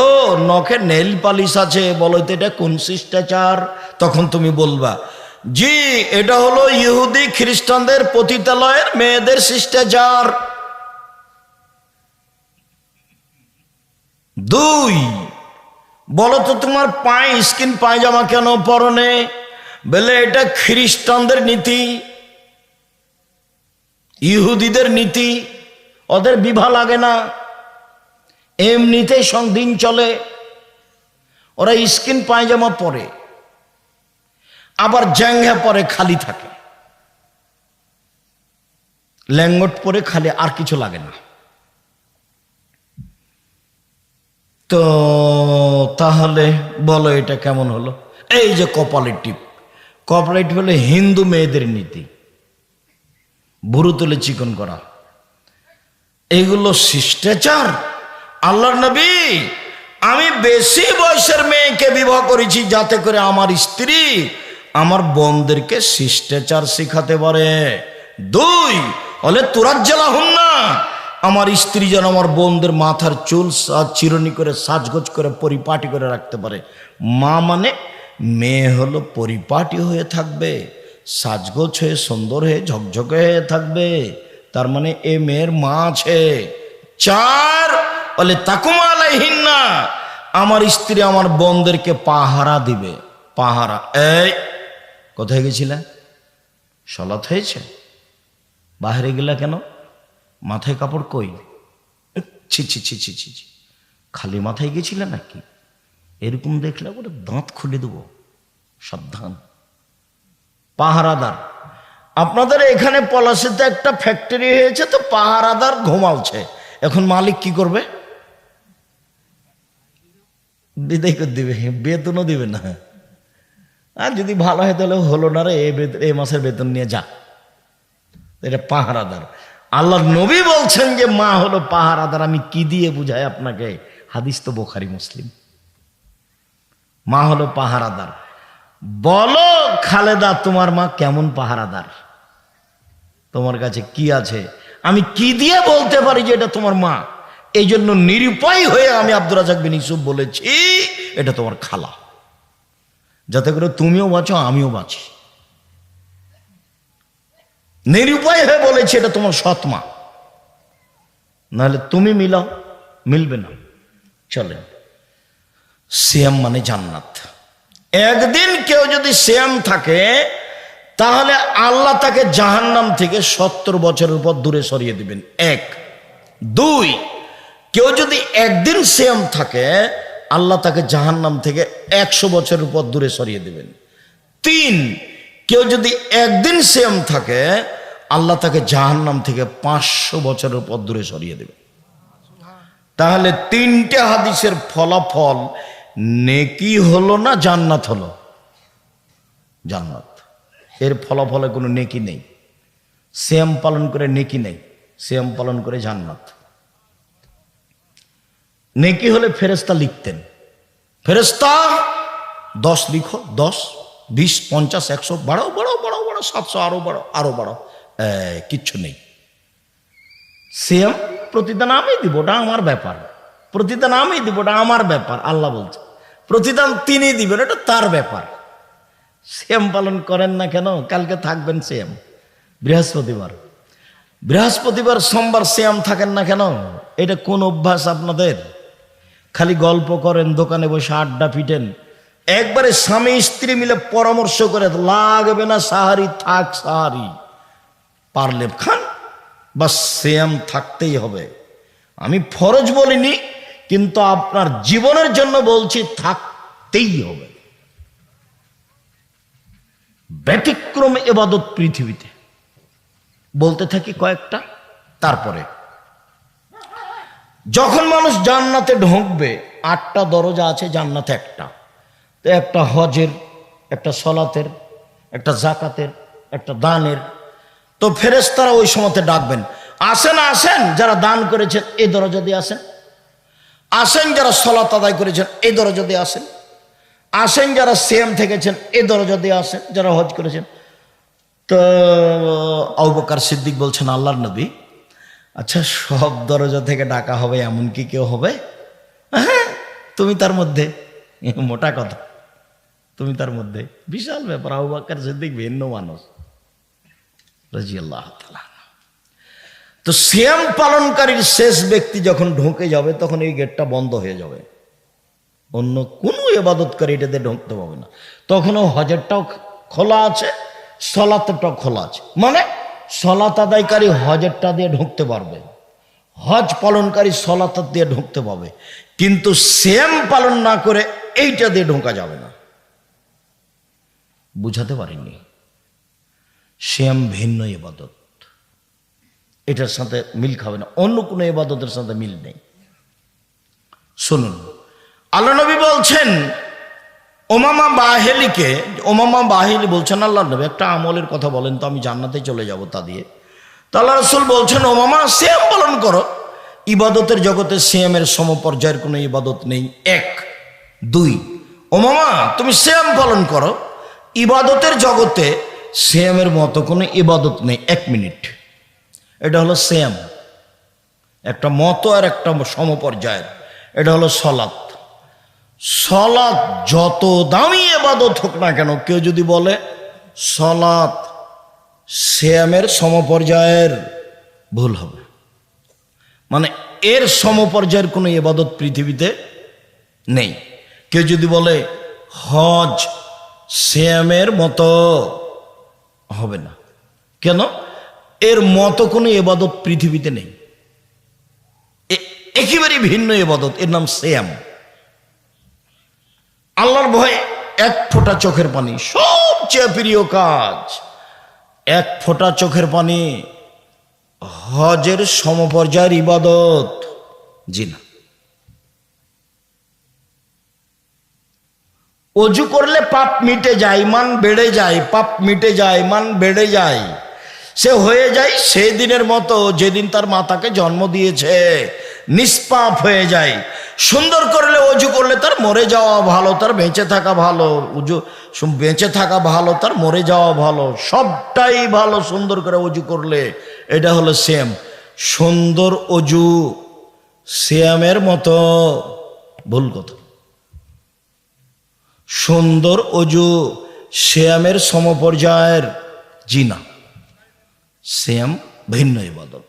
[SPEAKER 1] নখে নেইল পালিশ আছে, বলো তো এটা কোন শিষ্টাচার? তখন তুমি বলবা জি, এটা হলো ইহুদি খ্রিস্টানদের পতিতালয়ের মেয়েদের শিষ্টাচার। 2, বলো তো তোমার পায়ে স্কিন পায়জামা কেন পরনে? বলে এটা খ্রিস্টানদের নীতি, ইহুদিদের নীতি, ওদের বিভা লাগে না, এমনিতেই দিন চলে। ওরা স্কিন পায়জামা পরে, আবার জাঙ্গা পরে, খালি থাকে, ল্যাঙ্গট পরে খালি, আর কিছু লাগে না। তো তাহলে বলো এটা কেমন হলো? এই যে কপালের টিপ, কপালের টিপ হলো হিন্দু মেয়েদের নীতি, ভুরু তুলে চিকন করা, এগুলো শিষ্টাচার। আল্লাহর নবী, আমি বেশি বয়সের মেয়েকে বিবাহ করেছি যাতে করে আমার স্ত্রী আমার বোনদেরকে শিষ্টাচার শিখাতে পারে। 2 হলে তুরাজ্জালা হুন না, আমার স্ত্রী যেন আমার বোনদের মাথার চুল চিরুনি করে সাজগোজ করে পরিপাটি করে রাখতে পারে। মা মানে মেয়ে হলো পরিপাটি হয়ে থাকবে, সাজগোজ হয়ে সুন্দর হয়ে ঝকঝকে হয়ে থাকবে, তার মানে এ মেয়ের মা আছে। 4 বলে তাকুমা আলাইহিন্না, আমার স্ত্রী আমার বোনদেরকে পাহারা দিবে। পাহারা, এই কোথায় গেছিলে? সলাৎ হয়েছে, বাহিরে গেলা কেন? মাথায় কাপড় কই? ছি ছি ছি ছি ছি, খালি মাথায় গেছিলে নাকি? এরকম দেখলে ওটা দাঁত খুলে দেবো, সাবধান। পাহারাদার, আপনাদের এখানে পলাশিতে একটা ফ্যাক্টরি হয়েছে, তো পাহারাদার ঘুমাচ্ছে, এখন মালিক কি করবে? বিদায় করে দিবে, বেতনও দিবে না। আর যদি ভালো হয় তাহলে হলো না রে, এই মাসের বেতন নিয়ে যা। এটা পাহারাদার। আল্লাহ নবী বলছেন যে মা হলো পাহারাদার। আমি কি দিয়ে বুঝাই আপনাকে? হাদিস তো বুখারী মুসলিম। মা হলো পাহারাদার। বলো খালেদা, তোমার মা কেমন পাহারাদার? তোমার কাছে কি আছে? আমি কি দিয়ে বলতে পারি যে এটা তোমার মা? এই জন্য নিরুপায় হয়ে আমি আব্দুর রাজ্জাক বিন ইউসুফ বলেছি এটা তোমার খালা, যাতে করে তুমিও বাঁচো আমিও বাঁচি। নিরুপায় হয়ে বলেছি এটা তোমার সৎ মা, নাহলে তুমি মিলাও, মিলবে না। চলেন, সিয়াম মানে জান্নাত। একদিন কেউ যদি সিয়াম থাকে তাহলে আল্লাহ তাকে জাহান্নাম থেকে 70 বছরের উপর দূরে সরিয়ে দিবেন। 1 2 কেউ যদি একদিন সিয়াম থাকে আল্লাহ তাকে জাহান্নাম থেকে 100 বছরের উপর দূরে সরিয়ে দিবেন। 3 কেউ যদি একদিন সিয়াম থাকে আল্লাহ তাকে জাহান্নাম থেকে 500 বছরের উপর দূরে সরিয়ে দেবে। তাহলে 3টে হাদিসের ফলাফল নেকি হলো না জান্নাত হলো? জান্নাত। এর ফলাফলে কোনো নেকি নেই। সিয়াম পালন করে নেকি নেই, সিয়াম পালন করে জান্নাত। নেকি হলে ফেরেশতা লিখতেন, ফেরেশতা 10 লিখো, 10 20 50 100 বাড়াও বাড়াও বাড়াও বাড়াও, 700 আরো বাড়াও আরো বাড়াও, কিচ্ছু নেই। সিয়াম প্রতিদান আমি দিব, ওটা আমার ব্যাপার। প্রতিদান আমি দিব, ওটা আমার ব্যাপার। আল্লাহ বলছে প্রতিদান তিনি দিবেন, এটা তার ব্যাপার। সিয়াম পালন করেন না কেন? কালকে থাকবেন সিয়াম, বৃহস্পতিবার, বৃহস্পতিবার সোমবার সিয়াম থাকেন না কেন? এটা কোন অভ্যাস আপনাদের? খালি গল্প করেন, দোকানে বসে আড্ডা পিটেন। একবারে স্বামী স্ত্রী মিলে পরামর্শ করে, লাগবে না সাহারি, থাক সাহারি, পারলে খান, বা সিয়াম থাকতেই হবে। আমি ফরজ বলিনি, কিন্তু আপনার জীবনের জন্য বলছি থাকতেই হবে। ব্যতিক্রম ইবাদত পৃথিবীতে বলতে থাকি কয়েকটা। তারপরে যখন মানুষ জান্নাতে ঢুকবে, 8টা দরজা আছে জান্নাতে, একটা তো, একটা হজের, একটা সলাতের, একটা জাকাতের, একটা দানের। তো ফেরেশতারা ওই সময়তে ডাকবেন, আসেন আসেন যারা দান করেছেন এই দরজা দিয়ে আসেন, আসেন যারা সলাত আদায় করেছেন এই দরজা দিয়ে আসেন, আসেন যারা সিয়াম থেকেছেন এই দরজা দিয়ে আসেন, যারা হজ করেছেন। তো আবু বকর সিদ্দিক বলছেন, আল্লাহর নবী, আচ্ছা সব দরজা থেকে ডাকা হবে এমন কি কেউ হবে? হ্যাঁ, তুমি তার মধ্যে। মোটা কথা, তুমি তার মধ্যে। বিশাল ব্যাপার। আবু বকর সিদ্দিক ভিন্ন মানুষ রাদিয়াল্লাহু তাআলা। তো সিয়াম পালনকারীর শেষ ব্যক্তি যখন ঢুকে যাবে তখন এই গেটটা বন্ধ হয়ে যাবে, অন্য কোনো ইবাদতকারী এটাতে ঢুকতে পারবে না। তখনও হজেরটাও খোলা আছে, সলাতেরটা খোলা আছে। মানে সলাত আদায়কারী হজেরটা দিয়ে ঢুকতে পারবে, হজ পালনকারী সলাত দিয়ে ঢুকতে পারবে, কিন্তু সিয়াম পালন না করে এইটা দিয়ে ঢোকা যাবে না। বুঝাতে পারিনি? সিয়াম ভিন্ন ইবাদত, এটার সাথে মিল খাবে না, অন্য কোনো ইবাদতের সাথে মিল নেই। শুনুন, আল্লাহ নবী বলছেন ওমামা বাহিলিকে, ওমামা বাহিলি বলছেন আল্লাহ নবী একটা আমলের কথা বলেন তো আমি জান্নাতে চলে যাব তা দিয়ে। তা আল্লাহ রাসূল বলছেন ওমামা সিয়াম পালন করো। ইবাদতের জগতে সিয়ামের সমপর্যায়ের কোনো ইবাদত নেই, এক। দুই, ওমামা তুমি সিয়াম পালন করো, ইবাদতের জগতে সিয়ামের মতো কোনো ইবাদত নেই। এক মিনিট, এটা হলো সিয়াম, একটা মতো আর একটা সমপর্যায়ের। এটা হলো সলাত। সলাত যত দামি ইবাদত হোক না কেন, কেউ যদি বলে সলাত সিয়ামের সমপর্যায়ের, ভুল হবে। মানে এর সমপর্যায়ের কোনো ইবাদত পৃথিবীতে নেই। কেউ যদি বলে হজ সিয়ামের মতো, হবে না। কেন? এর মতো কোনো ইবাদত পৃথিবীতে নেই, একেবারে ভিন্ন ইবাদত, এর নাম সিয়াম। আল্লাহর ভয়ে এক ফোঁটা চোখের পানি সবচেয়ে প্রিয় কাজ। এক ফোঁটা চোখের পানি হজের সমপর্যায়ের ইবাদত? জি না। অজু করলে পাপ মিটে যায়, মান বেড়ে যায়, পাপ মিটে যায়, মান বেড়ে যায়। সে হয়ে যায় সেই দিনের মতো যেদিন তার মাতাকে জন্ম দিয়েছে, নিষ্পাপ হয়ে যায়। সুন্দর করলে অজু করলে তার মরে যাওয়া ভালো, তার বেঁচে থাকা ভালো। বেঁচে থাকা ভালো, তার মরে যাওয়া ভালো, সবটাই ভালো সুন্দর করে অজু করলে। এটা হলো সিয়াম। সুন্দর অজু সিয়ামের মতো? ভুল কথা। সুন্দর অজু সিয়ামের সমপর্যায়ের? জি না, সিয়াম ভিন্ন ইবাদত।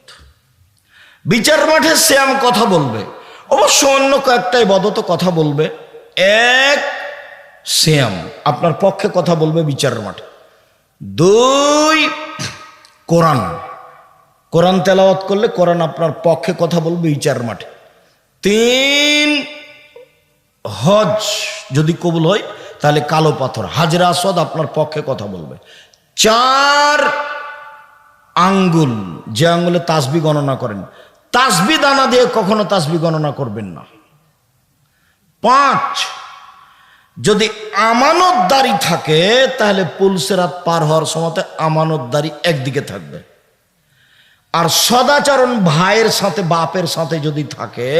[SPEAKER 1] বিচার মাঠে সিয়াম কথা বলবে, অবশ্য অন্য কয়েকটা ইবাদত কথা বলবে। এক, সিয়াম আপনার পক্ষে কথা বলবে বিচারের মাঠে। দুই, কোরআন, কোরআন তেলাওয়াত করলে কোরআন আপনার পক্ষে কথা বলবে বিচারের মাঠে। তিন, হজ যদি কবুল হয় তাহলে কালো পাথর হাজরে আসওয়াদ আপনার পক্ষে কথা বলবে। চার, আঙ্গুল, যে আঙ্গুলে তাসবিহ গণনা করেন, তাসবিহ দানা দিয়ে কখনো তাসবিহ গণনা করবেন না। পাঁচ, যদি আমানতদারি থাকে তাহলে পুলসেরাত পার হওয়ার সময় আমানতদারি একদিকে থাকবে। আর সদাচরণ ভাইয়ের সাথে বাপের সাথে যদি থাকে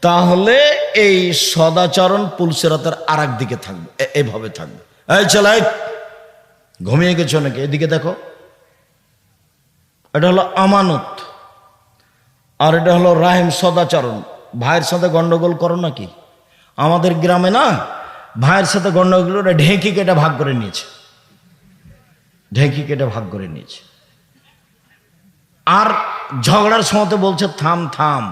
[SPEAKER 1] তাহলে এই সদাচরণ পুলসেরাতের আর এক দিকে থাকবে, এভাবে থাকবে। এই চলাই, ঘুমিয়ে গেছো নাকি? এদিকে দেখো। এটা হলো আমানত, আর এটা হলো রাহিম, সদাচরণ। ভাইয়ের সাথে গন্ডগোল করো নাকি? আমাদের গ্রামে না ভাইয়ের সাথে গন্ডগোল করে ঢেঁকি কেটে ভাগ করে নিয়েছে, ঢেঁকি কেটে ভাগ করে নিয়েছে। আর ঝগড়ার সময় বলছে থাম থাম,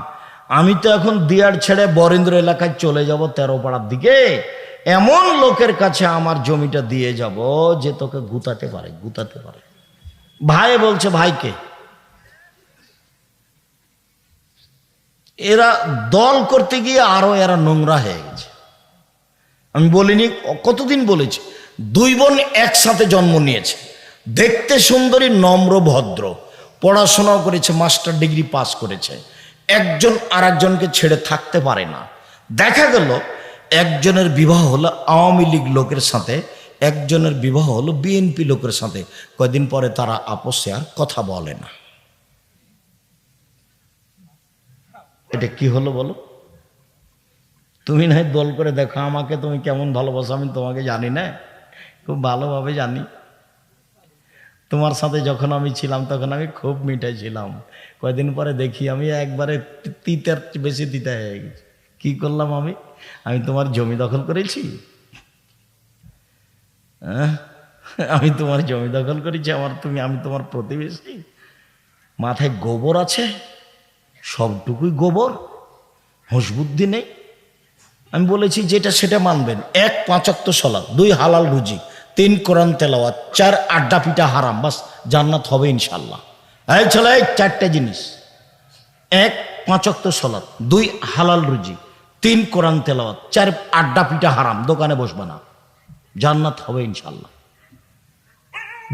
[SPEAKER 1] আমি তো এখন দিয়ার ছেড়ে বরেন্দ্র এলাকায় চলে যাব 13 পাড়ার দিকে, এমন লোকের কাছে আমার জমিটা দিয়ে যাব যে তোকে গুতাতে পারে, গুতাতে পারে। ভাই বলছে ভাইকে। এরা দল করতে গিয়ে আরো এরা নোংরা হয়ে গেছে। আমি বলিনি, কতদিন বলেছি, দুই বোন একসাথে জন্ম নিয়েছে, দেখতে সুন্দরী, নম্র, ভদ্র, পড়াশোনাও করেছে, মাস্টার ডিগ্রি পাস করেছে। একজন আর একজনকে ছেড়ে থাকতে পারে না। দেখা গেল একজনের বিবাহ হলো আওয়ামী লীগ লোকের সাথে, একজনের বিবাহ হলো বিএনপি লোকের সাথে। কয়দিন পরে তারা আপসে আর কথা বলে না। এটা কি হলো বলো? তুমি না দল করে দেখো আমাকে, তুমি কেমন ভালোবাসো আমি তোমাকে জানি না, খুব ভালোভাবে জানি। তোমার সাথে যখন আমি ছিলাম তখন আমি খুব মিঠাই ছিলাম। কয়দিন পরে দেখি আমি একবারে তিতার বেশি তিতা হয়ে গেছি। কি করলাম আমি? আমি তোমার জমি দখল করেছি? আমি তোমার জমি দখল করেছি? আমি তোমার প্রতিবেশী? মাথায় গোবর আছে, সবটুকুই গোবর, হুঁশ বুদ্ধি নেই। আমি বলেছি যেটা সেটা মানবেন। 1 5 ওয়াক্ত সালাত, 2 হালাল রুজি, 3 কোরআন তেলাওয়াত, 4 আড্ডা পিটা হারাম, বাস জান্নাত হবে ইনশাল্লাহ। এই ছেলে, এই 4টে জিনিস: 1 5 ওয়াক্ত সালাত, 2 হালাল রুজি, 3 কোরআন তেলাওয়াত, 4 আড্ডা পিটা হারাম, দোকানে বসবে না, জান্নাত হবে ইনশাল্লাহ।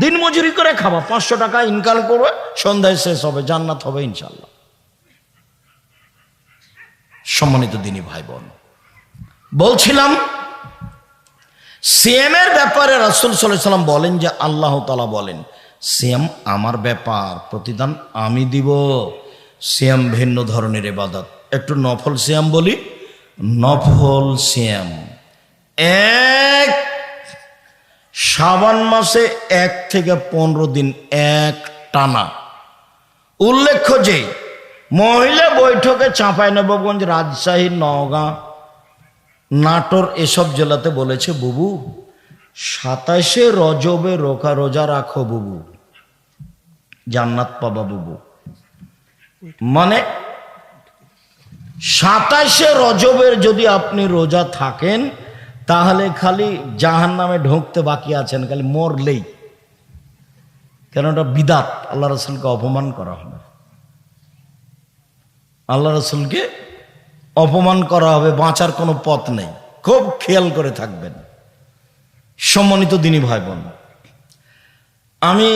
[SPEAKER 1] দিন মজুরি করে খাবা, 500 টাকা ইনকাম করবে, সন্ধ্যায় শেষ হবে, জান্নাত হবে ইনশাল্লাহ। সম্মানিত দিনী ভাই বোন, বলছিলাম সিয়ামের ব্যাপারে রাসূল সাল্লাল্লাহু আলাইহি ওয়াসাল্লাম বলেন যে আল্লাহ তাআলা বলেন, সিয়াম আমার ব্যাপার, প্রতিদান আমি দিব। সিয়াম ভিন্ন ধরনের ইবাদত। একটু নফল সিয়াম বলি। নফল সিয়াম 1 শাবান মাসে 1 থেকে 15 দিন এক টানা। উল্লেখ্য যে মহিলা বৈঠকে চাঁপাইনবাবগঞ্জ, রাজশাহী, নওগাঁ, নাটোর এসব জেলাতে বলেছে, বুবু 27শে রজবে রোজা রাখো বুবু, জান্নাত পাবা বুবু। মানে 27শে রজবের যদি আপনি রোজা থাকেন, তাহলে খালি জাহান্নামে ঢুকতে বাকি আছেন, খালি মরলেই। কেন? এটা বিদাত, আল্লাহ রাসূলকে অপমান করা হবে, আল্লাহ রাসূলকে অপমান করা হবে, বাঁচার কোনো পথ নেই। খুব খেয়াল করে থাকবেন। সম্মানিত দিনী ভাই বোন, আমি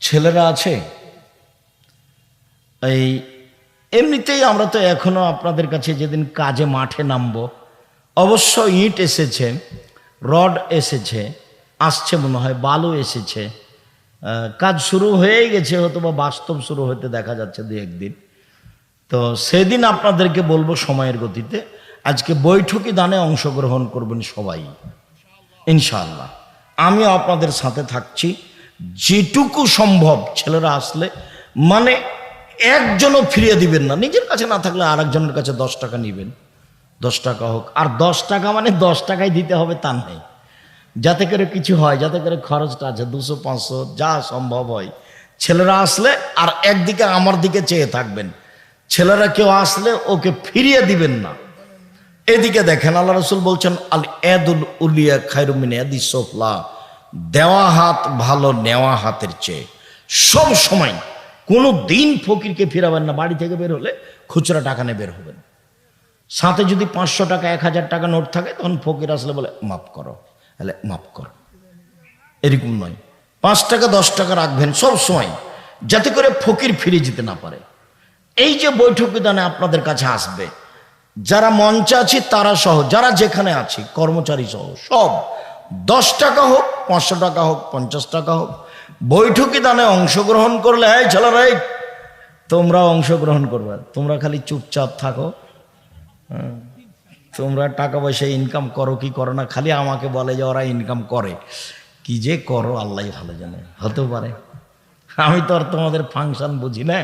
[SPEAKER 1] ছেলেরা আছে, এই এমনিতেই আমরা তো এখনো আপনাদের কাছে যেদিন কাজে মাঠে নামবো, অবশ্য ইট এসেছে, রড এসেছে, আসছে মনে হয়, বালু এসেছে, কাজ শুরু হয়েই গেছে, হয়তো বা বাস্তব শুরু হতে দেখা যাচ্ছে 2-1 দিন। তো সেদিন আপনাদেরকে বলবো সময়ের গতিতে। আজকে বৈঠকি দানে অংশগ্রহণ করবেন সবাই ইনশাআল্লাহ। আমি আপনাদের সাথে থাকছি, যেটুকু সম্ভব ছেলেরা আসলে, মানে একজনও ফিরিয়ে দিবেন না, নিজের কাছে না থাকলে আরেকজনের কাছে 10 টাকা নেবেন, 10 টাকা হোক। আর 10 টাকা মানে 10 টাকাই দিতে হবে তা নেই, যাতে করে কিছু হয়, যাতে করে খরচটা আছে 200-500 যা সম্ভব হয়। ছেলেরা আসলে আর একদিকে আমার দিকে চেয়ে থাকবেন, ছেলেরা কেউ আসলে ওকে ফিরিয়ে দিবেন না। এদিকে দেখেন, আল্লাহ রাসূল বলছেন, আল ইয়াদুল উলিয়া খায়রুম মিন ইয়াদিস সুফলা, দেওয়া হাত ভালো নেওয়া হাতের চেয়ে। সব সময় কোনো দিন ফকিরকে ফিরাবেন না। বাড়ি থেকে বের হলে খুচরা টাকা নিয়ে বের হবেন, সাথে যদি 500 টাকা 1000 টাকা নোট থাকে, তখন ফকির আসলে বলে মাফ করো, তাহলে মাফ করো, এরকম নয়। 5 টাকা 10 টাকা রাখবেন সব সময়, যাতে করে ফকির ফিরে যেতে না পারে। এই যে বৈঠক বিধানে আপনাদের কাছে আসবে, যারা মঞ্চে আছি তারা সহ, যারা যেখানে আছি কর্মচারী সহ সব, 10 টাকা হোক, 500 টাকা হোক, 50 টাকা হোক, বৈঠকি দানে অংশগ্রহণ করলে, এই ছেলেরা তোমরা অংশগ্রহণ করবে, তোমরা খালি চুপচাপ থাকো। তোমরা টাকা পয়সা ইনকাম করো কি করো না, খালি আমাকে বলে যে ওরা ইনকাম করে, কি যে করো আল্লাহ ভালো জানে। হতে পারে, আমি তো আর তোমাদের ফাংশন বুঝি না,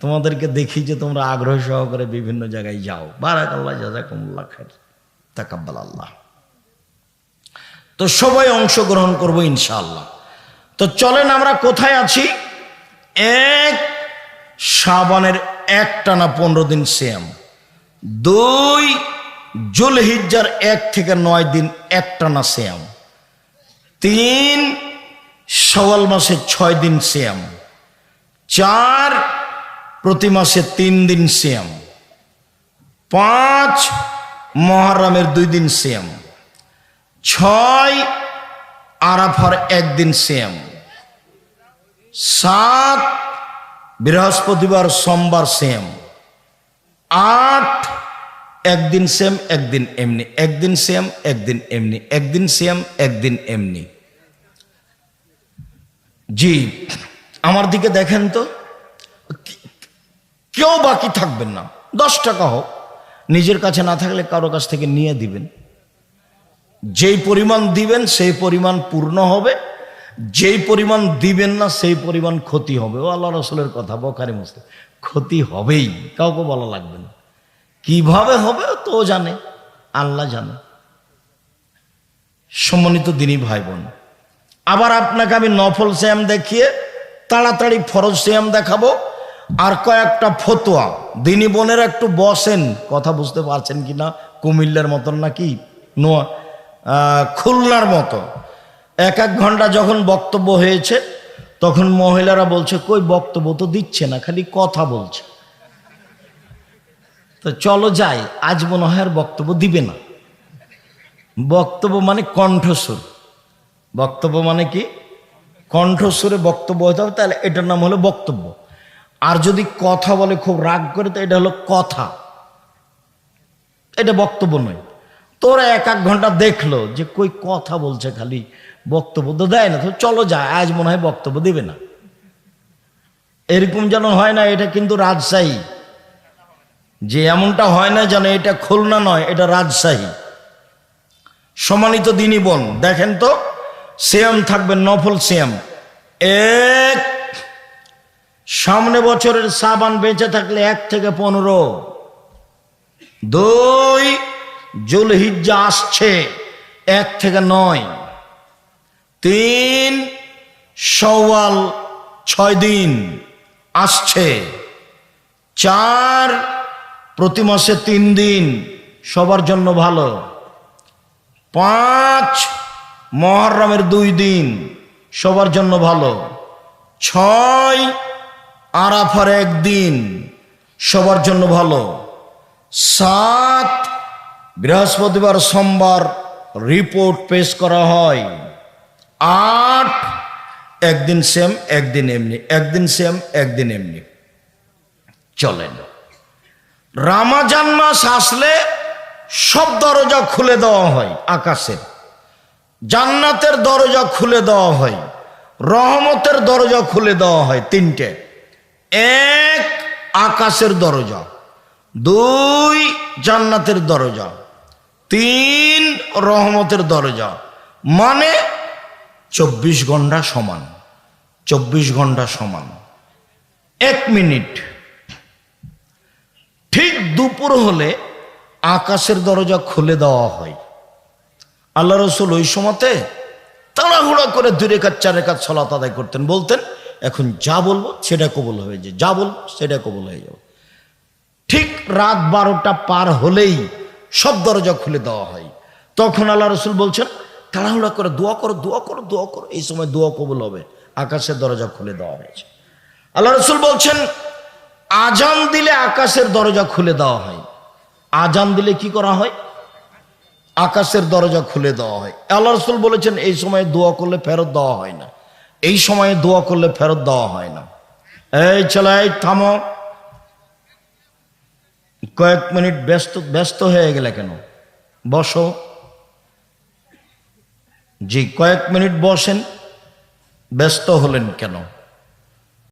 [SPEAKER 1] তোমাদেরকে দেখি যে তোমরা আগ্রহ সহকারে বিভিন্ন জায়গায় যাও। বারাকাল্লাহ, জাযাকুমুল্লাহ খাইর, তাকাব্বাল আল্লাহ। তো সবাই অংশগ্রহণ করবো ইনশাআল্লাহ। তো চলেন, আমরা কোথায় আছি? 1 শাবানের একটানা 15 দিন সিয়াম, 2 যুলহিজ্জার 1 থেকে 9 দিন একটানা সিয়াম, 3 শাওয়াল মাসে 6 দিন সিয়াম, 4 প্রতি মাসে 3 দিন সিয়াম, 5 মুহররমের 2 দিন সিয়াম, 6 আরাফার 1 দিন সিয়াম, 7 বৃহস্পতিবার সোমবার সিয়াম, 8 একদিন সিয়াম একদিন এমনি, একদিন সিয়াম একদিন এমনি, একদিন সিয়াম একদিন এমনি। জি, আমার দিকে দেখেন তো, কেউ বাকি থাকবেন না। 10 টাকা হোক, নিজের কাছে না থাকলে কারো কাছ থেকে নিয়ে দিবেন। যেই পরিমাণ দিবেন সেই পরিমাণ পূর্ণ হবে, যেই পরিমাণ দিবেন না সেই পরিমাণ ক্ষতি হবে। ও আল্লাহ রাসূলের কথা, বুখারী মুসলিম। ক্ষতি হবেই, কাউকে বলা লাগবে না। কিভাবে হবে তো জানে, আল্লাহ জানে। সম্মানিত দিনী ভাই বোন, আবার আপনাকে আমি নফল সিয়াম দেখিয়ে তাড়াতাড়ি ফরজ সিয়াম দেখাবো। আর কয়েকটা ফতোয়া, দিনী বোনেরা একটু বসেন, কথা বুঝতে পারছেন কিনা, কুমিল্লার মতন নাকি নোয়া, খুলনার মতো। এক ঘন্টা যখন বক্তব্য হয়েছে তখন মহিলারা বলছে কই বক্তব্য তো দিচ্ছে না, খালি কথা বলছে। তো চলো যাই, আজ মনে হয় আর বক্তব্য দিবে না। বক্তব্য মানে কণ্ঠস্বর, বক্তব্য মানে কি কণ্ঠস্বরে বক্তব্য হতে হবে, তাহলে এটার নাম হলো বক্তব্য। আর যদি কথা বলে খুব রাগ করে তো এটা হলো কথা, এটা বক্তব্য নয়। তোরা এক ঘন্টা দেখলো যে কই কথা বলছে, খালি বক্তব্য তো দেয় না, তো চলো যায়, আজ মনে হয় বক্তব্য দিবে না। এরকম যেন হয় না, এটা কিন্তু রাজশাহী, যে এমনটা হয় না যেন এটা খুলনা নয়, এটা রাজশাহী। সম্মানিত দিনী বোন, দেখেন তো সিয়াম থাকবে, নফল সিয়াম। এক, সামনে বছরের সাবান বেঁচে থাকলে 1 থেকে 15। 2, জুলহিজ্জা আসছে 1 থেকে 9। 3, শাওয়াল 6 দিন আসছে। 4, প্রতি মাসে 3 দিন, সবার জন্য ভালো। 5, মুহররমের 2 দিন, সবার জন্য ভালো। 6, আরাফার 1 দিন, সবার জন্য ভালো। 7, বৃহস্পতিবার সোমবার রিপোর্ট পেশ করা হয়। 8, একদিন সেম একদিন এমনি, একদিন সেম একদিন এমনি। চলেন, রমজান মাস আসলে সব দরজা খুলে দেওয়া হয়, আকাশের জান্নাতের দরজা খুলে দেওয়া হয়, রহমতের দরজা খুলে দেওয়া হয়। 3টে। 1, আকাশের দরজা। 2, জান্নাতের দরজা। 3, রহমতের দরজা। মানে 24 ঘন্টা সমান, 24 ঘন্টা সমান। 1 মিনিট ঠিক দুপুর হলে আকাশের দরজা খুলে দেওয়া হয়। আল্লাহ রসুল ওই সময়তে তাড়াহুড়া করে 2 রাকাত 4 রাকাত সালাত আদায় করতেন, বলতেন এখন যা বলবো সেটা কবুল হয়ে যায়, যা বলবো সেটা কবুল হয়ে যাবে। ঠিক রাত 12টা পার হলেই সব দরজা খুলে দেওয়া হয়। তখন আল্লাহ রসুল বলছেন তাড়াহুড়া করে দোয়া করো, দোয়া করো, দোয়া করো, এই সময় দোয়া কবুল হবে। আকাশের দরজা খুলে দেওয়া হয়েছে। আল্লাহ রসুল বলছেন আজান দিলে আকাশের দরজা খুলে দেওয়া হয়। আজান দিলে কি করা হয়? আকাশের দরজা খুলে দেওয়া হয়। আল্লাহ রসুল বলেছেন এই সময়ে দোয়া করলে ফেরত দেওয়া হয় না, এই সময়ে দোয়া করলে ফেরত দেওয়া হয় না। এই চলাই থামো, কয়েক মিনিট ব্যস্ত হয়ে গেলে কেন? বসো। জি, কয়েক মিনিট বসেন, ব্যস্ত হলেন কেন?